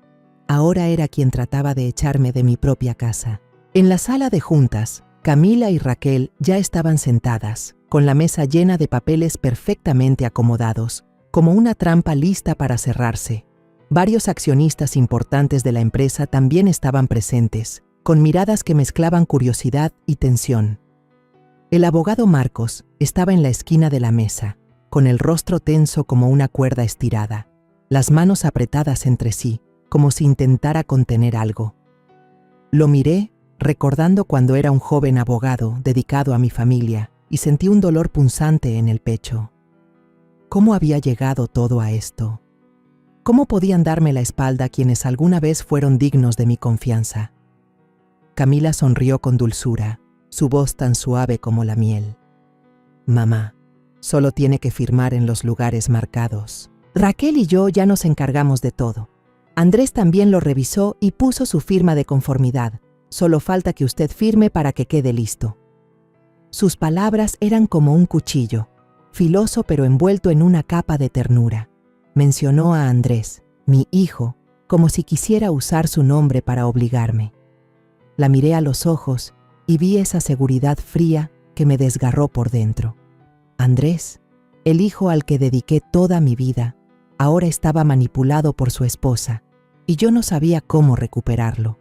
ahora era quien trataba de echarme de mi propia casa. En la sala de juntas, Camila y Raquel ya estaban sentadas, con la mesa llena de papeles perfectamente acomodados, como una trampa lista para cerrarse. Varios accionistas importantes de la empresa también estaban presentes, con miradas que mezclaban curiosidad y tensión. El abogado Marcos estaba en la esquina de la mesa, con el rostro tenso como una cuerda estirada, las manos apretadas entre sí, como si intentara contener algo. Lo miré, recordando cuando era un joven abogado dedicado a mi familia, y sentí un dolor punzante en el pecho. ¿Cómo había llegado todo a esto? ¿Cómo podían darme la espalda quienes alguna vez fueron dignos de mi confianza? Camila sonrió con dulzura, su voz tan suave como la miel. Mamá, solo tiene que firmar en los lugares marcados. Raquel y yo ya nos encargamos de todo. Andrés también lo revisó y puso su firma de conformidad. Solo falta que usted firme para que quede listo. Sus palabras eran como un cuchillo, filoso pero envuelto en una capa de ternura. Mencionó a Andrés, mi hijo, como si quisiera usar su nombre para obligarme. La miré a los ojos y vi esa seguridad fría que me desgarró por dentro. Andrés, el hijo al que dediqué toda mi vida, ahora estaba manipulado por su esposa, y yo no sabía cómo recuperarlo.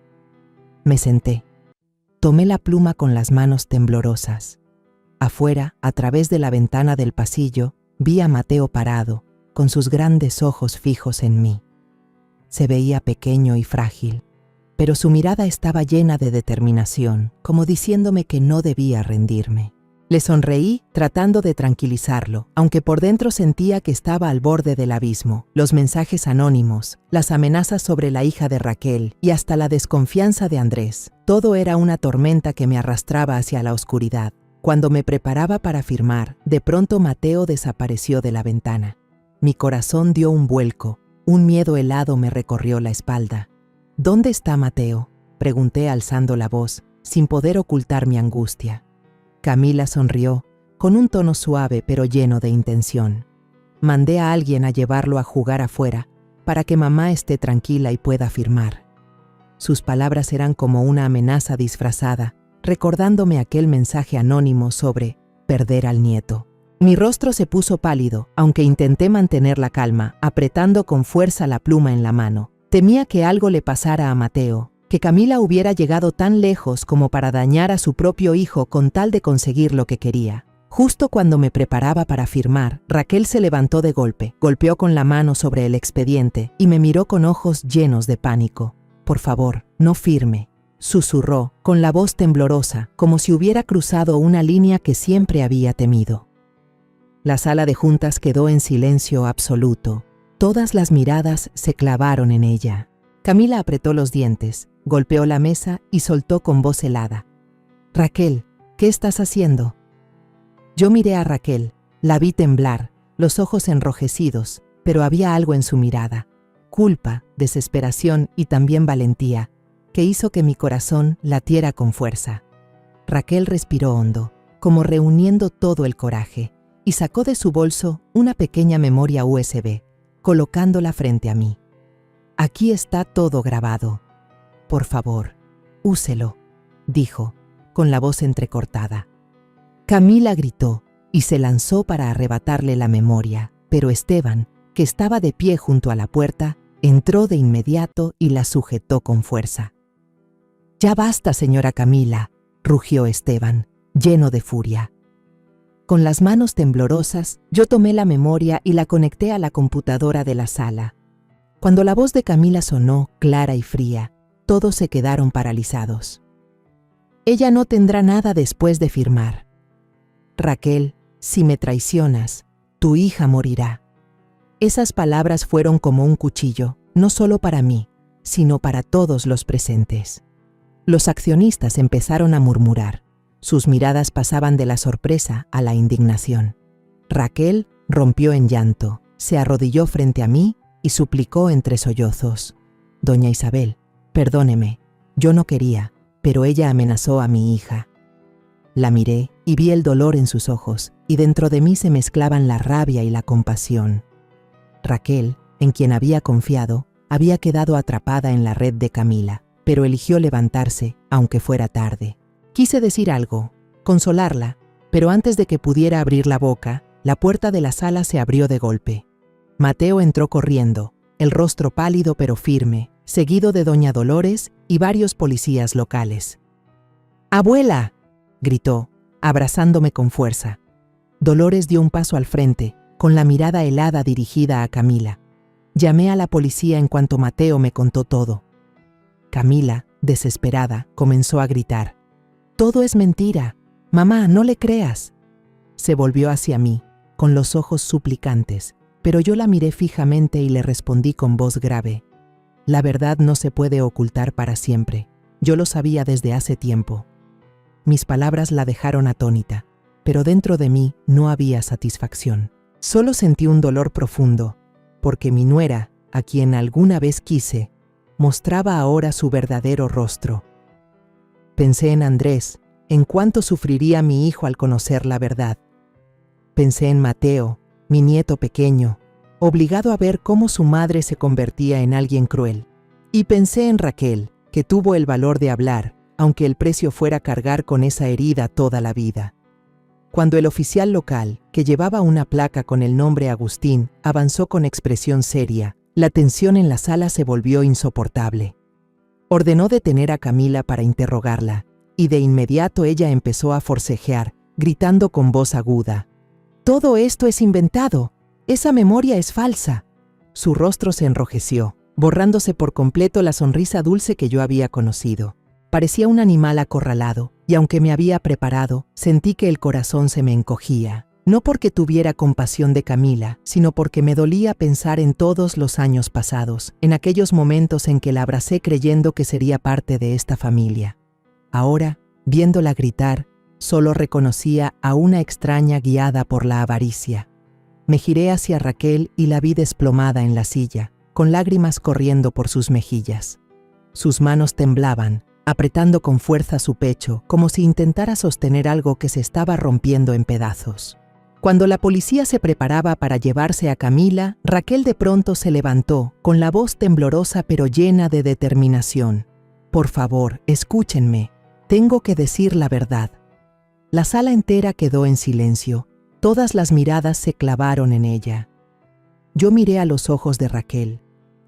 Me senté. Tomé la pluma con las manos temblorosas. Afuera, a través de la ventana del pasillo, vi a Mateo parado, con sus grandes ojos fijos en mí. Se veía pequeño y frágil, pero su mirada estaba llena de determinación, como diciéndome que no debía rendirme. Le sonreí tratando de tranquilizarlo, aunque por dentro sentía que estaba al borde del abismo. Los mensajes anónimos, las amenazas sobre la hija de Raquel y hasta la desconfianza de Andrés. Todo era una tormenta que me arrastraba hacia la oscuridad. Cuando me preparaba para firmar, de pronto Mateo desapareció de la ventana. Mi corazón dio un vuelco, un miedo helado me recorrió la espalda. ¿Dónde está Mateo?, pregunté alzando la voz, sin poder ocultar mi angustia. Camila sonrió, con un tono suave pero lleno de intención. Mandé a alguien a llevarlo a jugar afuera, para que mamá esté tranquila y pueda firmar. Sus palabras eran como una amenaza disfrazada, recordándome aquel mensaje anónimo sobre perder al nieto. Mi rostro se puso pálido, aunque intenté mantener la calma, apretando con fuerza la pluma en la mano. Temía que algo le pasara a Mateo, que Camila hubiera llegado tan lejos como para dañar a su propio hijo con tal de conseguir lo que quería. Justo cuando me preparaba para firmar, Raquel se levantó de golpe, golpeó con la mano sobre el expediente y me miró con ojos llenos de pánico. «Por favor, no firme», susurró, con la voz temblorosa, como si hubiera cruzado una línea que siempre había temido. La sala de juntas quedó en silencio absoluto. Todas las miradas se clavaron en ella. Camila apretó los dientes, golpeó la mesa y soltó con voz helada: «Raquel, ¿qué estás haciendo?». Yo miré a Raquel, la vi temblar, los ojos enrojecidos, pero había algo en su mirada, culpa, desesperación y también valentía, que hizo que mi corazón latiera con fuerza. Raquel respiró hondo, como reuniendo todo el coraje, y sacó de su bolso una pequeña memoria USB, colocándola frente a mí. «Aquí está todo grabado. Por favor, úselo», dijo, con la voz entrecortada. Camila gritó y se lanzó para arrebatarle la memoria, pero Esteban, que estaba de pie junto a la puerta, entró de inmediato y la sujetó con fuerza. «Ya basta, señora Camila», rugió Esteban, lleno de furia. Con las manos temblorosas, yo tomé la memoria y la conecté a la computadora de la sala. Cuando la voz de Camila sonó, clara y fría, todos se quedaron paralizados. «Ella no tendrá nada después de firmar. Raquel, si me traicionas, tu hija morirá». Esas palabras fueron como un cuchillo, no solo para mí, sino para todos los presentes. Los accionistas empezaron a murmurar. Sus miradas pasaban de la sorpresa a la indignación. Raquel rompió en llanto, se arrodilló frente a mí y suplicó entre sollozos: «Doña Isabel, perdóneme, yo no quería, pero ella amenazó a mi hija». La miré y vi el dolor en sus ojos, y dentro de mí se mezclaban la rabia y la compasión. Raquel, en quien había confiado, había quedado atrapada en la red de Camila, pero eligió levantarse, aunque fuera tarde. Quise decir algo, consolarla, pero antes de que pudiera abrir la boca, la puerta de la sala se abrió de golpe. Mateo entró corriendo, el rostro pálido pero firme, seguido de doña Dolores y varios policías locales. ¡Abuela!, gritó, abrazándome con fuerza. Dolores dio un paso al frente, con la mirada helada dirigida a Camila. Llamé a la policía en cuanto Mateo me contó todo. Camila, desesperada, comenzó a gritar. «Todo es mentira. Mamá, no le creas». Se volvió hacia mí, con los ojos suplicantes, pero yo la miré fijamente y le respondí con voz grave. La verdad no se puede ocultar para siempre. Yo lo sabía desde hace tiempo. Mis palabras la dejaron atónita, pero dentro de mí no había satisfacción. Solo sentí un dolor profundo, porque mi nuera, a quien alguna vez quise, mostraba ahora su verdadero rostro. Pensé en Andrés, en cuánto sufriría mi hijo al conocer la verdad. Pensé en Mateo, mi nieto pequeño, obligado a ver cómo su madre se convertía en alguien cruel. Y pensé en Raquel, que tuvo el valor de hablar, aunque el precio fuera cargar con esa herida toda la vida. Cuando el oficial local, que llevaba una placa con el nombre Agustín, avanzó con expresión seria, la tensión en la sala se volvió insoportable. Ordenó detener a Camila para interrogarla, y de inmediato ella empezó a forcejear, gritando con voz aguda. «Todo esto es inventado. Esa memoria es falsa». Su rostro se enrojeció, borrándose por completo la sonrisa dulce que yo había conocido. Parecía un animal acorralado, y aunque me había preparado, sentí que el corazón se me encogía. No porque tuviera compasión de Camila, sino porque me dolía pensar en todos los años pasados, en aquellos momentos en que la abracé creyendo que sería parte de esta familia. Ahora, viéndola gritar, solo reconocía a una extraña guiada por la avaricia. Me giré hacia Raquel y la vi desplomada en la silla, con lágrimas corriendo por sus mejillas. Sus manos temblaban, apretando con fuerza su pecho, como si intentara sostener algo que se estaba rompiendo en pedazos. Cuando la policía se preparaba para llevarse a Camila, Raquel de pronto se levantó, con la voz temblorosa pero llena de determinación. «Por favor, escúchenme. Tengo que decir la verdad». La sala entera quedó en silencio. Todas las miradas se clavaron en ella. Yo miré a los ojos de Raquel.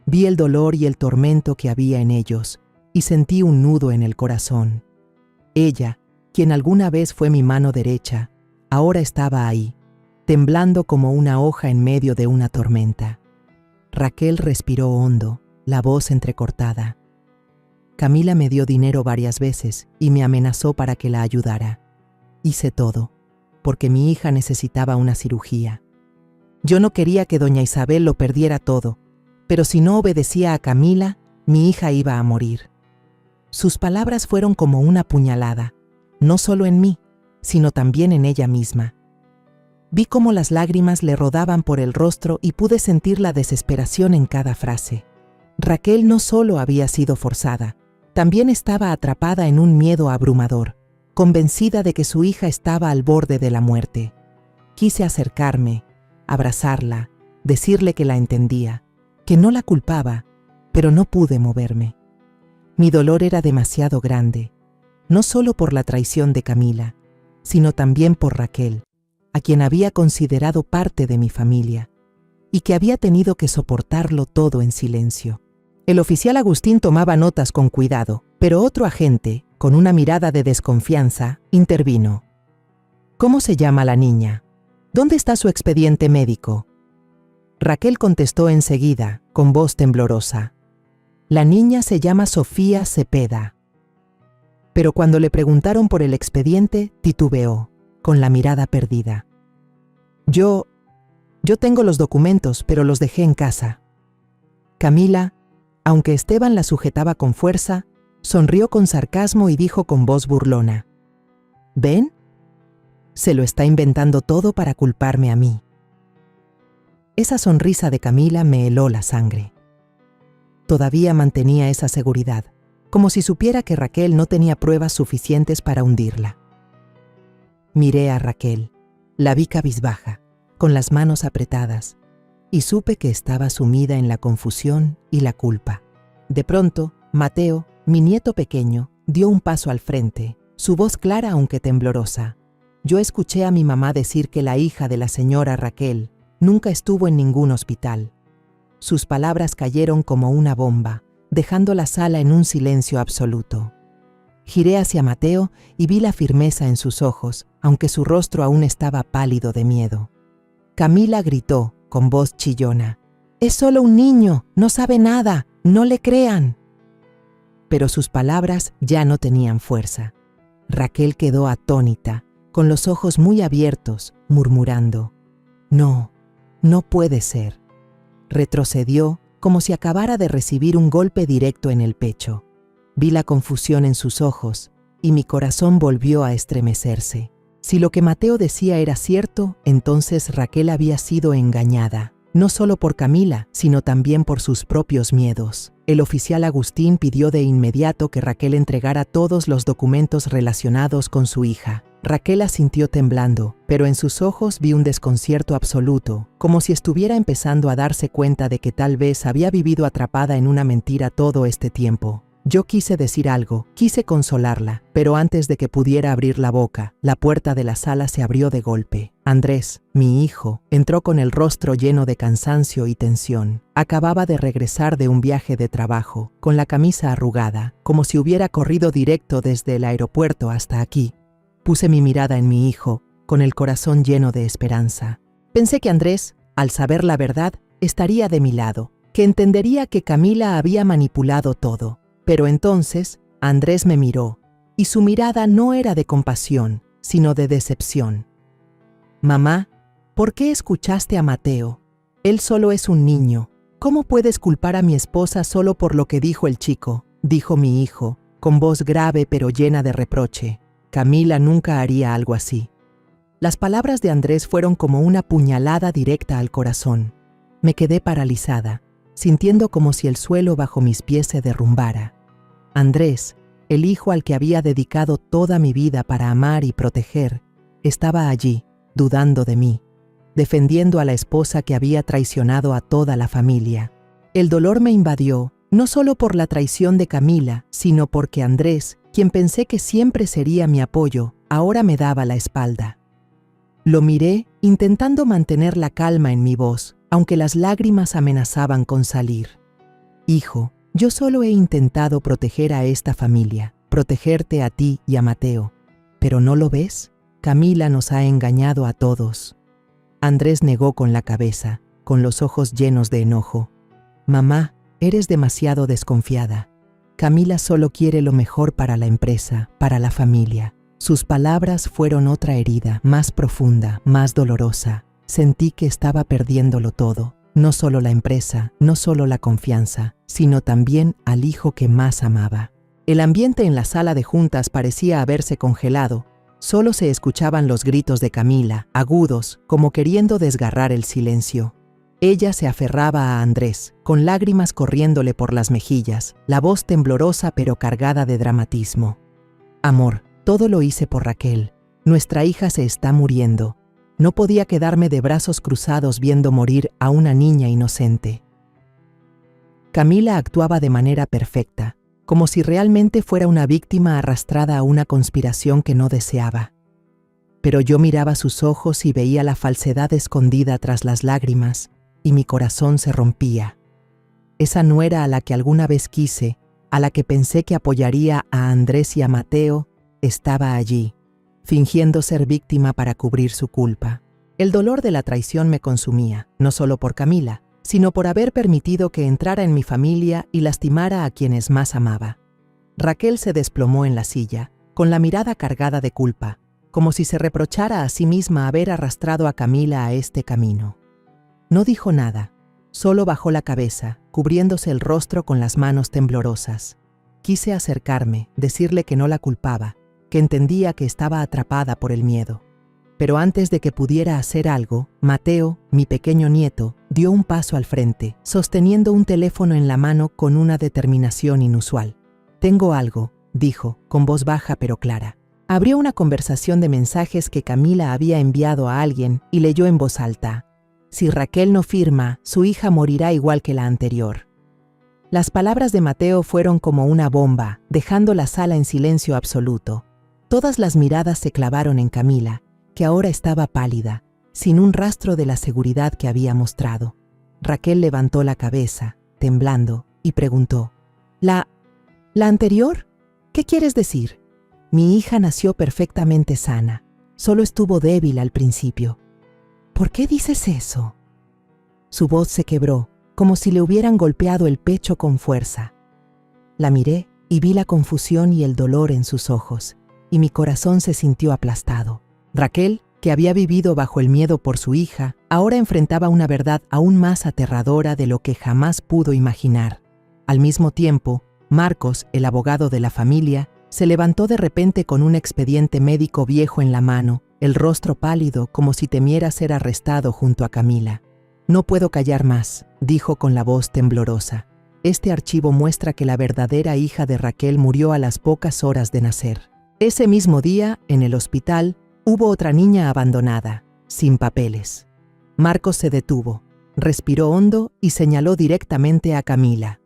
Vi el dolor y el tormento que había en ellos, y sentí un nudo en el corazón. Ella, quien alguna vez fue mi mano derecha, ahora estaba ahí, temblando como una hoja en medio de una tormenta. Raquel respiró hondo, la voz entrecortada. Camila me dio dinero varias veces y me amenazó para que la ayudara. Hice todo, porque mi hija necesitaba una cirugía. Yo no quería que doña Isabel lo perdiera todo, pero si no obedecía a Camila, mi hija iba a morir. Sus palabras fueron como una puñalada, no solo en mí, sino también en ella misma. Vi cómo las lágrimas le rodaban por el rostro y pude sentir la desesperación en cada frase. Raquel no solo había sido forzada, también estaba atrapada en un miedo abrumador, convencida de que su hija estaba al borde de la muerte. Quise acercarme, abrazarla, decirle que la entendía, que no la culpaba, pero no pude moverme. Mi dolor era demasiado grande, no solo por la traición de Camila, sino también por Raquel, a quien había considerado parte de mi familia, y que había tenido que soportarlo todo en silencio. El oficial Agustín tomaba notas con cuidado, pero otro agente, con una mirada de desconfianza, intervino. «¿Cómo se llama la niña? ¿Dónde está su expediente médico?» Raquel contestó enseguida, con voz temblorosa. «La niña se llama Sofía Cepeda». Pero cuando le preguntaron por el expediente, titubeó, con la mirada perdida. Yo tengo los documentos, pero los dejé en casa». Camila, aunque Esteban la sujetaba con fuerza, sonrió con sarcasmo y dijo con voz burlona. «¿Ven? Se lo está inventando todo para culparme a mí». Esa sonrisa de Camila me heló la sangre. Todavía mantenía esa seguridad, como si supiera que Raquel no tenía pruebas suficientes para hundirla. Miré a Raquel, la vi cabizbaja, con las manos apretadas, y supe que estaba sumida en la confusión y la culpa. De pronto, Mateo, mi nieto pequeño, dio un paso al frente, su voz clara aunque temblorosa. Yo escuché a mi mamá decir que la hija de la señora Raquel nunca estuvo en ningún hospital. Sus palabras cayeron como una bomba, dejando la sala en un silencio absoluto. Giré hacia Mateo y vi la firmeza en sus ojos, aunque su rostro aún estaba pálido de miedo. Camila gritó, con voz chillona: «Es solo un niño, no sabe nada, no le crean». Pero sus palabras ya no tenían fuerza. Raquel quedó atónita, con los ojos muy abiertos, murmurando: «No, no puede ser». Retrocedió como si acabara de recibir un golpe directo en el pecho. Vi la confusión en sus ojos y mi corazón volvió a estremecerse. Si lo que Mateo decía era cierto, entonces Raquel había sido engañada, no solo por Camila, sino también por sus propios miedos. El oficial Agustín pidió de inmediato que Raquel entregara todos los documentos relacionados con su hija. Raquel asintió temblando, pero en sus ojos vi un desconcierto absoluto, como si estuviera empezando a darse cuenta de que tal vez había vivido atrapada en una mentira todo este tiempo. Yo quise decir algo, quise consolarla, pero antes de que pudiera abrir la boca, la puerta de la sala se abrió de golpe. Andrés, mi hijo, entró con el rostro lleno de cansancio y tensión. Acababa de regresar de un viaje de trabajo, con la camisa arrugada, como si hubiera corrido directo desde el aeropuerto hasta aquí. Puse mi mirada en mi hijo, con el corazón lleno de esperanza. Pensé que Andrés, al saber la verdad, estaría de mi lado, que entendería que Camila había manipulado todo. Pero entonces Andrés me miró, y su mirada no era de compasión, sino de decepción. «Mamá, ¿por qué escuchaste a Mateo? Él solo es un niño. ¿Cómo puedes culpar a mi esposa solo por lo que dijo el chico?», dijo mi hijo, con voz grave pero llena de reproche. «Camila nunca haría algo así». Las palabras de Andrés fueron como una puñalada directa al corazón. Me quedé paralizada, sintiendo como si el suelo bajo mis pies se derrumbara. Andrés, el hijo al que había dedicado toda mi vida para amar y proteger, estaba allí, dudando de mí, defendiendo a la esposa que había traicionado a toda la familia. El dolor me invadió, no solo por la traición de Camila, sino porque Andrés, quien pensé que siempre sería mi apoyo, ahora me daba la espalda. Lo miré, intentando mantener la calma en mi voz, aunque las lágrimas amenazaban con salir. «Hijo, yo solo he intentado proteger a esta familia, protegerte a ti y a Mateo. ¿Pero no lo ves? Camila nos ha engañado a todos». Andrés negó con la cabeza, con los ojos llenos de enojo. «Mamá, eres demasiado desconfiada. Camila solo quiere lo mejor para la empresa, para la familia». Sus palabras fueron otra herida, más profunda, más dolorosa. Sentí que estaba perdiéndolo todo. No solo la empresa, no solo la confianza, sino también al hijo que más amaba. El ambiente en la sala de juntas parecía haberse congelado. Solo se escuchaban los gritos de Camila, agudos, como queriendo desgarrar el silencio. Ella se aferraba a Andrés, con lágrimas corriéndole por las mejillas, la voz temblorosa pero cargada de dramatismo. «Amor, todo lo hice por Raquel. Nuestra hija se está muriendo. No podía quedarme de brazos cruzados viendo morir a una niña inocente». Camila actuaba de manera perfecta, como si realmente fuera una víctima arrastrada a una conspiración que no deseaba. Pero yo miraba sus ojos y veía la falsedad escondida tras las lágrimas, y mi corazón se rompía. Esa nuera a la que alguna vez quise, a la que pensé que apoyaría a Andrés y a Mateo, estaba allí, fingiendo ser víctima para cubrir su culpa. El dolor de la traición me consumía, no solo por Camila, sino por haber permitido que entrara en mi familia y lastimara a quienes más amaba. Raquel se desplomó en la silla, con la mirada cargada de culpa, como si se reprochara a sí misma haber arrastrado a Camila a este camino. No dijo nada, solo bajó la cabeza, cubriéndose el rostro con las manos temblorosas. Quise acercarme, decirle que no la culpaba, que entendía que estaba atrapada por el miedo. Pero antes de que pudiera hacer algo, Mateo, mi pequeño nieto, dio un paso al frente, sosteniendo un teléfono en la mano con una determinación inusual. «Tengo algo», dijo, con voz baja pero clara. Abrió una conversación de mensajes que Camila había enviado a alguien y leyó en voz alta: «Si Raquel no firma, su hija morirá igual que la anterior». Las palabras de Mateo fueron como una bomba, dejando la sala en silencio absoluto. Todas las miradas se clavaron en Camila, que ahora estaba pálida, sin un rastro de la seguridad que había mostrado. Raquel levantó la cabeza, temblando, y preguntó: ¿La anterior? ¿Qué quieres decir? Mi hija nació perfectamente sana, solo estuvo débil al principio. ¿Por qué dices eso? Su voz se quebró, como si le hubieran golpeado el pecho con fuerza. La miré y vi la confusión y el dolor en sus ojos, y mi corazón se sintió aplastado. Raquel, que había vivido bajo el miedo por su hija, ahora enfrentaba una verdad aún más aterradora de lo que jamás pudo imaginar. Al mismo tiempo, Marcos, el abogado de la familia, se levantó de repente con un expediente médico viejo en la mano, el rostro pálido como si temiera ser arrestado junto a Camila. «No puedo callar más», dijo con la voz temblorosa. «Este archivo muestra que la verdadera hija de Raquel murió a las pocas horas de nacer. Ese mismo día, en el hospital, hubo otra niña abandonada, sin papeles». Marcos se detuvo, respiró hondo y señaló directamente a Camila.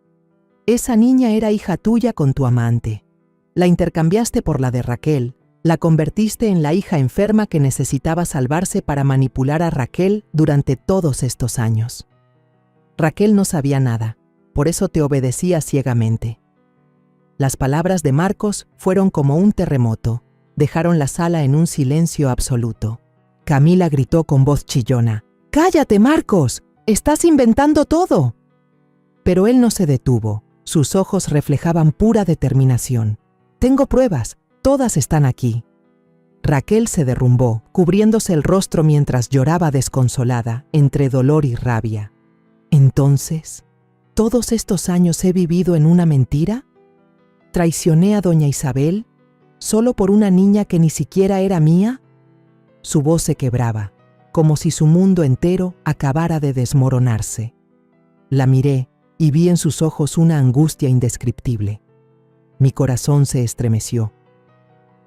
«Esa niña era hija tuya con tu amante. La intercambiaste por la de Raquel, la convertiste en la hija enferma que necesitaba salvarse para manipular a Raquel durante todos estos años. Raquel no sabía nada, por eso te obedecía ciegamente». Las palabras de Marcos fueron como un terremoto, dejaron la sala en un silencio absoluto. Camila gritó con voz chillona: «¡Cállate, Marcos! ¡Estás inventando todo!». Pero él no se detuvo, sus ojos reflejaban pura determinación. «Tengo pruebas, todas están aquí». Raquel se derrumbó, cubriéndose el rostro mientras lloraba desconsolada, entre dolor y rabia. «Entonces, ¿todos estos años he vivido en una mentira? ¿Traicioné a doña Isabel solo por una niña que ni siquiera era mía?». Su voz se quebraba, como si su mundo entero acabara de desmoronarse. La miré y vi en sus ojos una angustia indescriptible. Mi corazón se estremeció.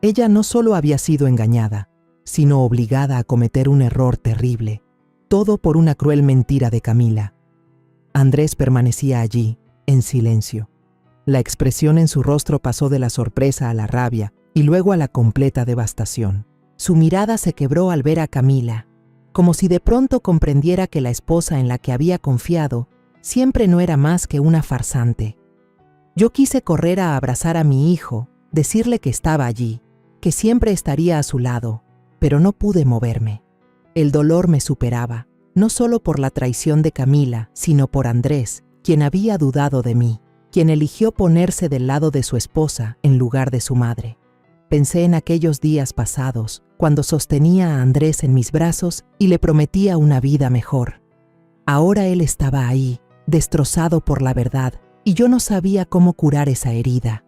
Ella no solo había sido engañada, sino obligada a cometer un error terrible, todo por una cruel mentira de Camila. Andrés permanecía allí, en silencio. La expresión en su rostro pasó de la sorpresa a la rabia y luego a la completa devastación. Su mirada se quebró al ver a Camila, como si de pronto comprendiera que la esposa en la que había confiado siempre no era más que una farsante. Yo quise correr a abrazar a mi hijo, decirle que estaba allí, que siempre estaría a su lado, pero no pude moverme. El dolor me superaba, no solo por la traición de Camila, sino por Andrés, quien había dudado de mí, quien eligió ponerse del lado de su esposa en lugar de su madre. Pensé en aquellos días pasados, cuando sostenía a Andrés en mis brazos y le prometía una vida mejor. Ahora él estaba ahí, destrozado por la verdad, y yo no sabía cómo curar esa herida.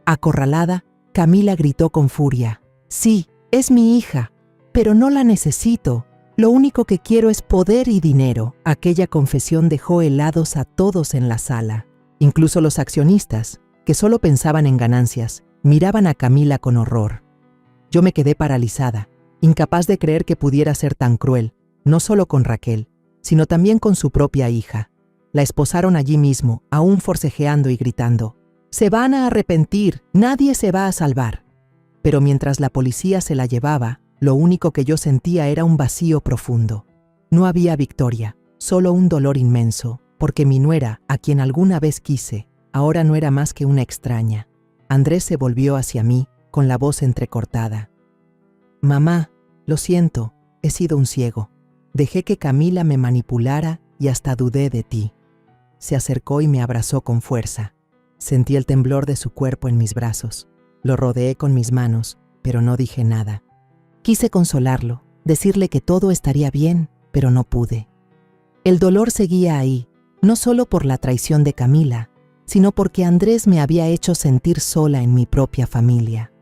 Acorralada, Camila gritó con furia: «Sí, es mi hija, pero no la necesito. Lo único que quiero es poder y dinero». Aquella confesión dejó helados a todos en la sala. Incluso los accionistas, que solo pensaban en ganancias, miraban a Camila con horror. Yo me quedé paralizada, incapaz de creer que pudiera ser tan cruel, no solo con Raquel, sino también con su propia hija. La esposaron allí mismo, aún forcejeando y gritando: «Se van a arrepentir, nadie se va a salvar». Pero mientras la policía se la llevaba, lo único que yo sentía era un vacío profundo. No había victoria, solo un dolor inmenso, porque mi nuera, a quien alguna vez quise, ahora no era más que una extraña. Andrés se volvió hacia mí, con la voz entrecortada: «Mamá, lo siento, he sido un ciego. Dejé que Camila me manipulara y hasta dudé de ti». Se acercó y me abrazó con fuerza. Sentí el temblor de su cuerpo en mis brazos. Lo rodeé con mis manos, pero no dije nada. Quise consolarlo, decirle que todo estaría bien, pero no pude. El dolor seguía ahí, no solo por la traición de Camila, sino porque Andrés me había hecho sentir sola en mi propia familia.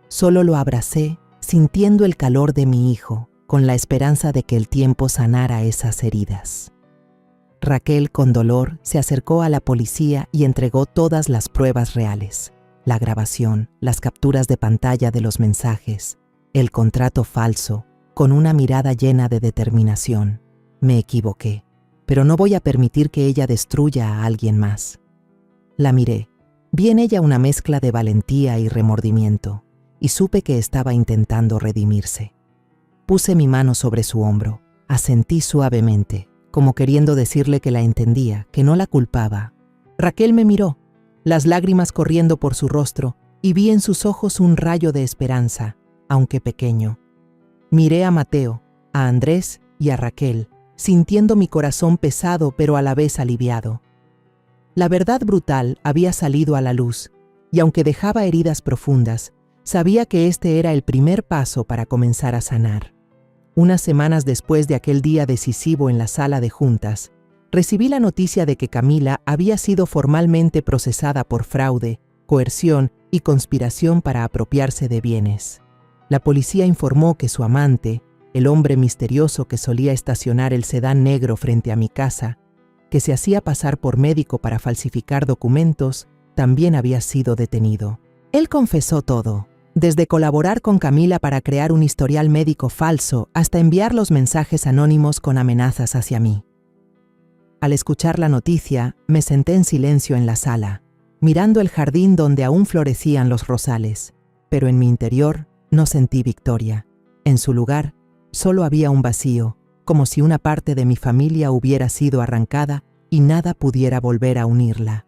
Solo lo abracé, sintiendo el calor de mi hijo, con la esperanza de que el tiempo sanara esas heridas. Raquel, con dolor, se acercó a la policía y entregó todas las pruebas reales: la grabación, las capturas de pantalla de los mensajes, el contrato falso, con una mirada llena de determinación. Me equivoqué, pero no voy a permitir que ella destruya a alguien más. La miré. Vi en ella una mezcla de valentía y remordimiento. y supe que estaba intentando redimirse. Puse mi mano sobre su hombro, asentí suavemente, como queriendo decirle que la entendía, que no la culpaba. Raquel me miró, las lágrimas corriendo por su rostro, y vi en sus ojos un rayo de esperanza, aunque pequeño. Miré a Mateo, a Andrés y a Raquel, sintiendo mi corazón pesado pero a la vez aliviado. La verdad brutal había salido a la luz, y aunque dejaba heridas profundas, sabía que este era el primer paso para comenzar a sanar. Unas semanas después de aquel día decisivo en la sala de juntas, recibí la noticia de que Camila había sido formalmente procesada por fraude, coerción y conspiración para apropiarse de bienes. La policía informó que su amante, el hombre misterioso que solía estacionar el sedán negro frente a mi casa, que se hacía pasar por médico para falsificar documentos, también había sido detenido. Él confesó todo, desde colaborar con Camila para crear un historial médico falso hasta enviar los mensajes anónimos con amenazas hacia mí. Al escuchar la noticia, me senté en silencio en la sala, mirando el jardín donde aún florecían los rosales, pero en mi interior no sentí victoria. En su lugar, solo había un vacío, como si una parte de mi familia hubiera sido arrancada y nada pudiera volver a unirla.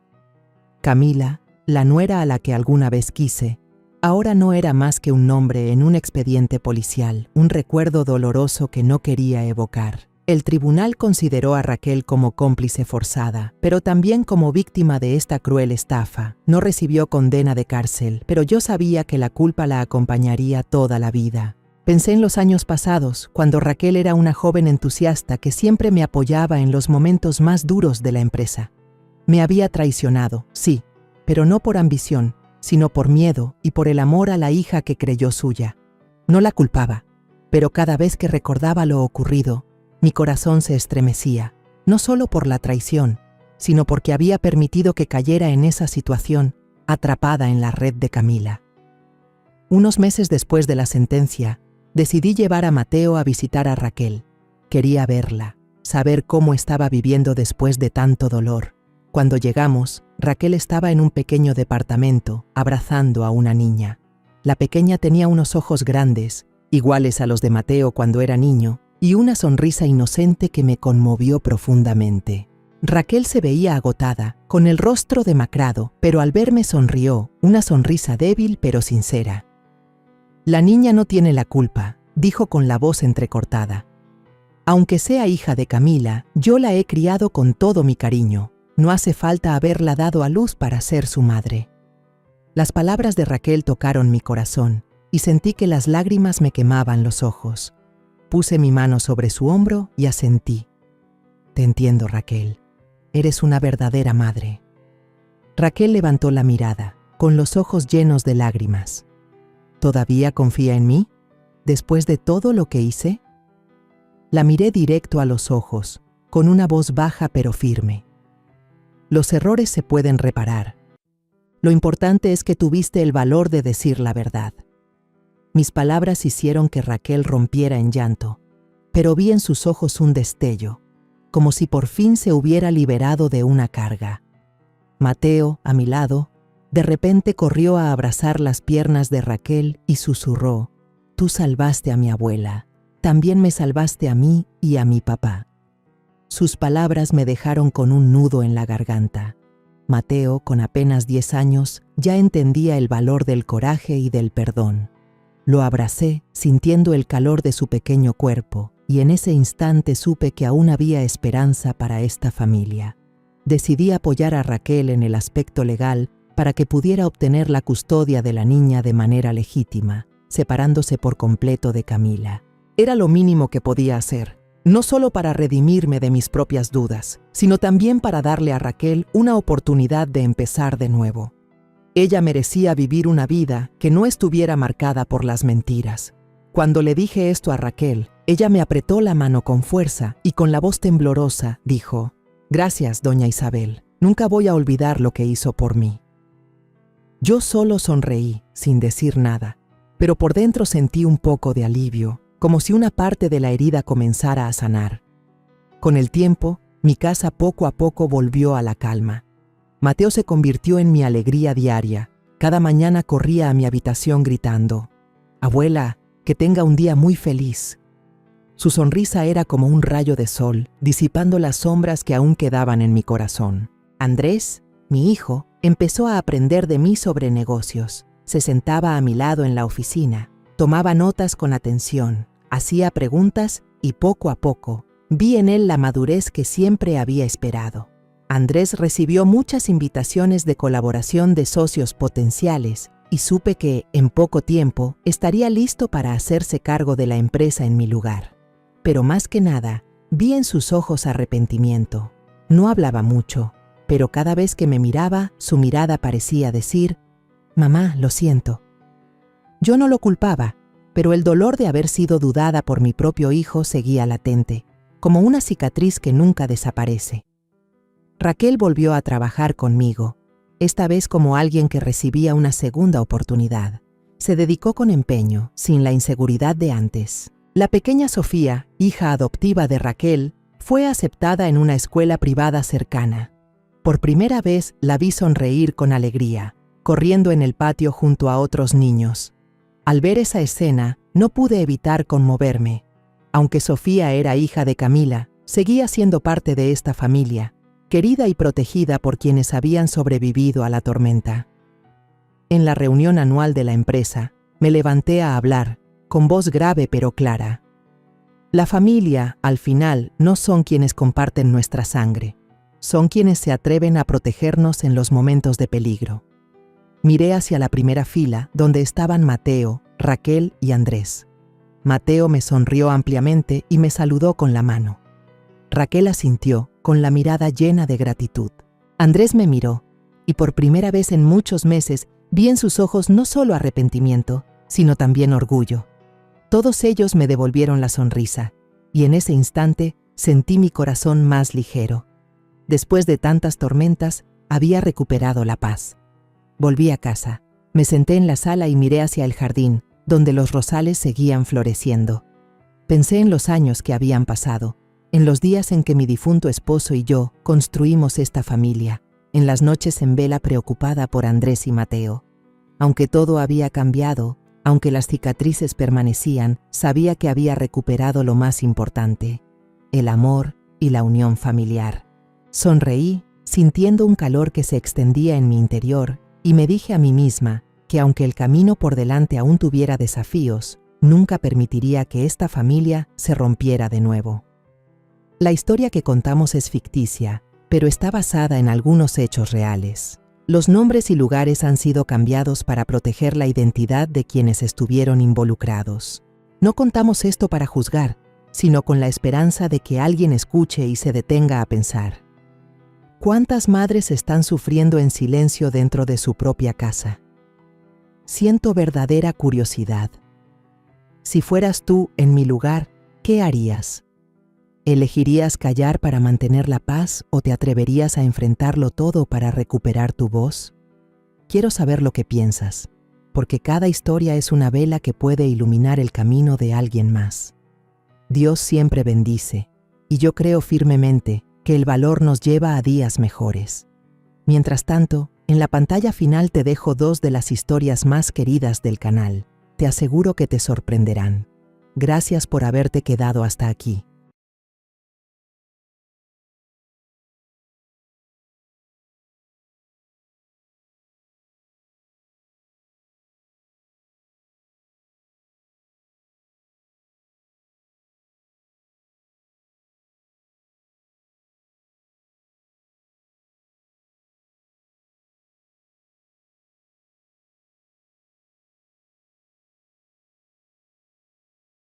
Camila, la nuera a la que alguna vez quise, ahora no era más que un nombre en un expediente policial, un recuerdo doloroso que no quería evocar. El tribunal consideró a Raquel como cómplice forzada, pero también como víctima de esta cruel estafa. No recibió condena de cárcel, pero yo sabía que la culpa la acompañaría toda la vida. Pensé en los años pasados, cuando Raquel era una joven entusiasta que siempre me apoyaba en los momentos más duros de la empresa. Me había traicionado, sí, pero no por ambición, sino por miedo y por el amor a la hija que creyó suya. No la culpaba, pero cada vez que recordaba lo ocurrido, mi corazón se estremecía, no solo por la traición, sino porque había permitido que cayera en esa situación, atrapada en la red de Camila. Unos meses después de la sentencia, decidí llevar a Mateo a visitar a Raquel. Quería verla, saber cómo estaba viviendo después de tanto dolor. Cuando llegamos, Raquel estaba en un pequeño departamento, abrazando a una niña. La pequeña tenía unos ojos grandes, iguales a los de Mateo cuando era niño, y una sonrisa inocente que me conmovió profundamente. Raquel se veía agotada, con el rostro demacrado, pero al verme sonrió, una sonrisa débil pero sincera. «La niña no tiene la culpa», dijo con la voz entrecortada. «Aunque sea hija de Camila, yo la he criado con todo mi cariño. No hace falta haberla dado a luz para ser su madre». Las palabras de Raquel tocaron mi corazón y sentí que las lágrimas me quemaban los ojos. Puse mi mano sobre su hombro y asentí. «Te entiendo, Raquel. Eres una verdadera madre». Raquel levantó la mirada, con los ojos llenos de lágrimas. «¿Todavía confía en mí? ¿Después de todo lo que hice?». La miré directo a los ojos, con una voz baja pero firme. «Los errores se pueden reparar. Lo importante es que tuviste el valor de decir la verdad». Mis palabras hicieron que Raquel rompiera en llanto, pero vi en sus ojos un destello, como si por fin se hubiera liberado de una carga. Mateo, a mi lado, de repente corrió a abrazar las piernas de Raquel y susurró: «Tú salvaste a mi abuela, también me salvaste a mí y a mi papá». Sus palabras me dejaron con un nudo en la garganta. Mateo, con apenas 10 años, ya entendía el valor del coraje y del perdón. Lo abracé, sintiendo el calor de su pequeño cuerpo, y en ese instante supe que aún había esperanza para esta familia. Decidí apoyar a Raquel en el aspecto legal para que pudiera obtener la custodia de la niña de manera legítima, separándose por completo de Camila. Era lo mínimo que podía hacer, no solo para redimirme de mis propias dudas, sino también para darle a Raquel una oportunidad de empezar de nuevo. Ella merecía vivir una vida que no estuviera marcada por las mentiras. Cuando le dije esto a Raquel, ella me apretó la mano con fuerza y con la voz temblorosa dijo: «Gracias, doña Isabel, nunca voy a olvidar lo que hizo por mí». Yo solo sonreí, sin decir nada, pero por dentro sentí un poco de alivio, como si una parte de la herida comenzara a sanar. Con el tiempo, mi casa poco a poco volvió a la calma. Mateo se convirtió en mi alegría diaria. Cada mañana corría a mi habitación gritando: «Abuela, que tenga un día muy feliz». Su sonrisa era como un rayo de sol, disipando las sombras que aún quedaban en mi corazón. Andrés, mi hijo, empezó a aprender de mí sobre negocios. Se sentaba a mi lado en la oficina, tomaba notas con atención, hacía preguntas y poco a poco vi en él la madurez que siempre había esperado. Andrés recibió muchas invitaciones de colaboración de socios potenciales y supe que, en poco tiempo, estaría listo para hacerse cargo de la empresa en mi lugar. Pero más que nada, vi en sus ojos arrepentimiento. No hablaba mucho, pero cada vez que me miraba, su mirada parecía decir: «Mamá, lo siento». Yo no lo culpaba, pero el dolor de haber sido dudada por mi propio hijo seguía latente, como una cicatriz que nunca desaparece. Raquel volvió a trabajar conmigo, esta vez como alguien que recibía una segunda oportunidad. Se dedicó con empeño, sin la inseguridad de antes. La pequeña Sofía, hija adoptiva de Raquel, fue aceptada en una escuela privada cercana. Por primera vez la vi sonreír con alegría, corriendo en el patio junto a otros niños. Al ver esa escena, no pude evitar conmoverme. Aunque Sofía era hija de Camila, seguía siendo parte de esta familia, querida y protegida por quienes habían sobrevivido a la tormenta. En la reunión anual de la empresa, me levanté a hablar, con voz grave pero clara. La familia, al final, no son quienes comparten nuestra sangre, son quienes se atreven a protegernos en los momentos de peligro. Miré hacia la primera fila, donde estaban Mateo, Raquel y Andrés. Mateo me sonrió ampliamente y me saludó con la mano. Raquel asintió, con la mirada llena de gratitud. Andrés me miró, y por primera vez en muchos meses vi en sus ojos no solo arrepentimiento, sino también orgullo. Todos ellos me devolvieron la sonrisa, y en ese instante sentí mi corazón más ligero. Después de tantas tormentas, había recuperado la paz. Volví a casa, me senté en la sala y miré hacia el jardín, donde los rosales seguían floreciendo. Pensé en los años que habían pasado, en los días en que mi difunto esposo y yo construimos esta familia, en las noches en vela preocupada por Andrés y Mateo. Aunque todo había cambiado, aunque las cicatrices permanecían, sabía que había recuperado lo más importante: el amor y la unión familiar. Sonreí, sintiendo un calor que se extendía en mi interior, y me dije a mí misma que aunque el camino por delante aún tuviera desafíos, nunca permitiría que esta familia se rompiera de nuevo. La historia que contamos es ficticia, pero está basada en algunos hechos reales. Los nombres y lugares han sido cambiados para proteger la identidad de quienes estuvieron involucrados. No contamos esto para juzgar, sino con la esperanza de que alguien escuche y se detenga a pensar. ¿Cuántas madres están sufriendo en silencio dentro de su propia casa? Siento verdadera curiosidad. Si fueras tú en mi lugar, ¿qué harías? ¿Elegirías callar para mantener la paz o te atreverías a enfrentarlo todo para recuperar tu voz? Quiero saber lo que piensas, porque cada historia es una vela que puede iluminar el camino de alguien más. Dios siempre bendice, y yo creo firmemente que el valor nos lleva a días mejores. Mientras tanto, en la pantalla final te dejo 2 de las historias más queridas del canal. Te aseguro que te sorprenderán. Gracias por haberte quedado hasta aquí.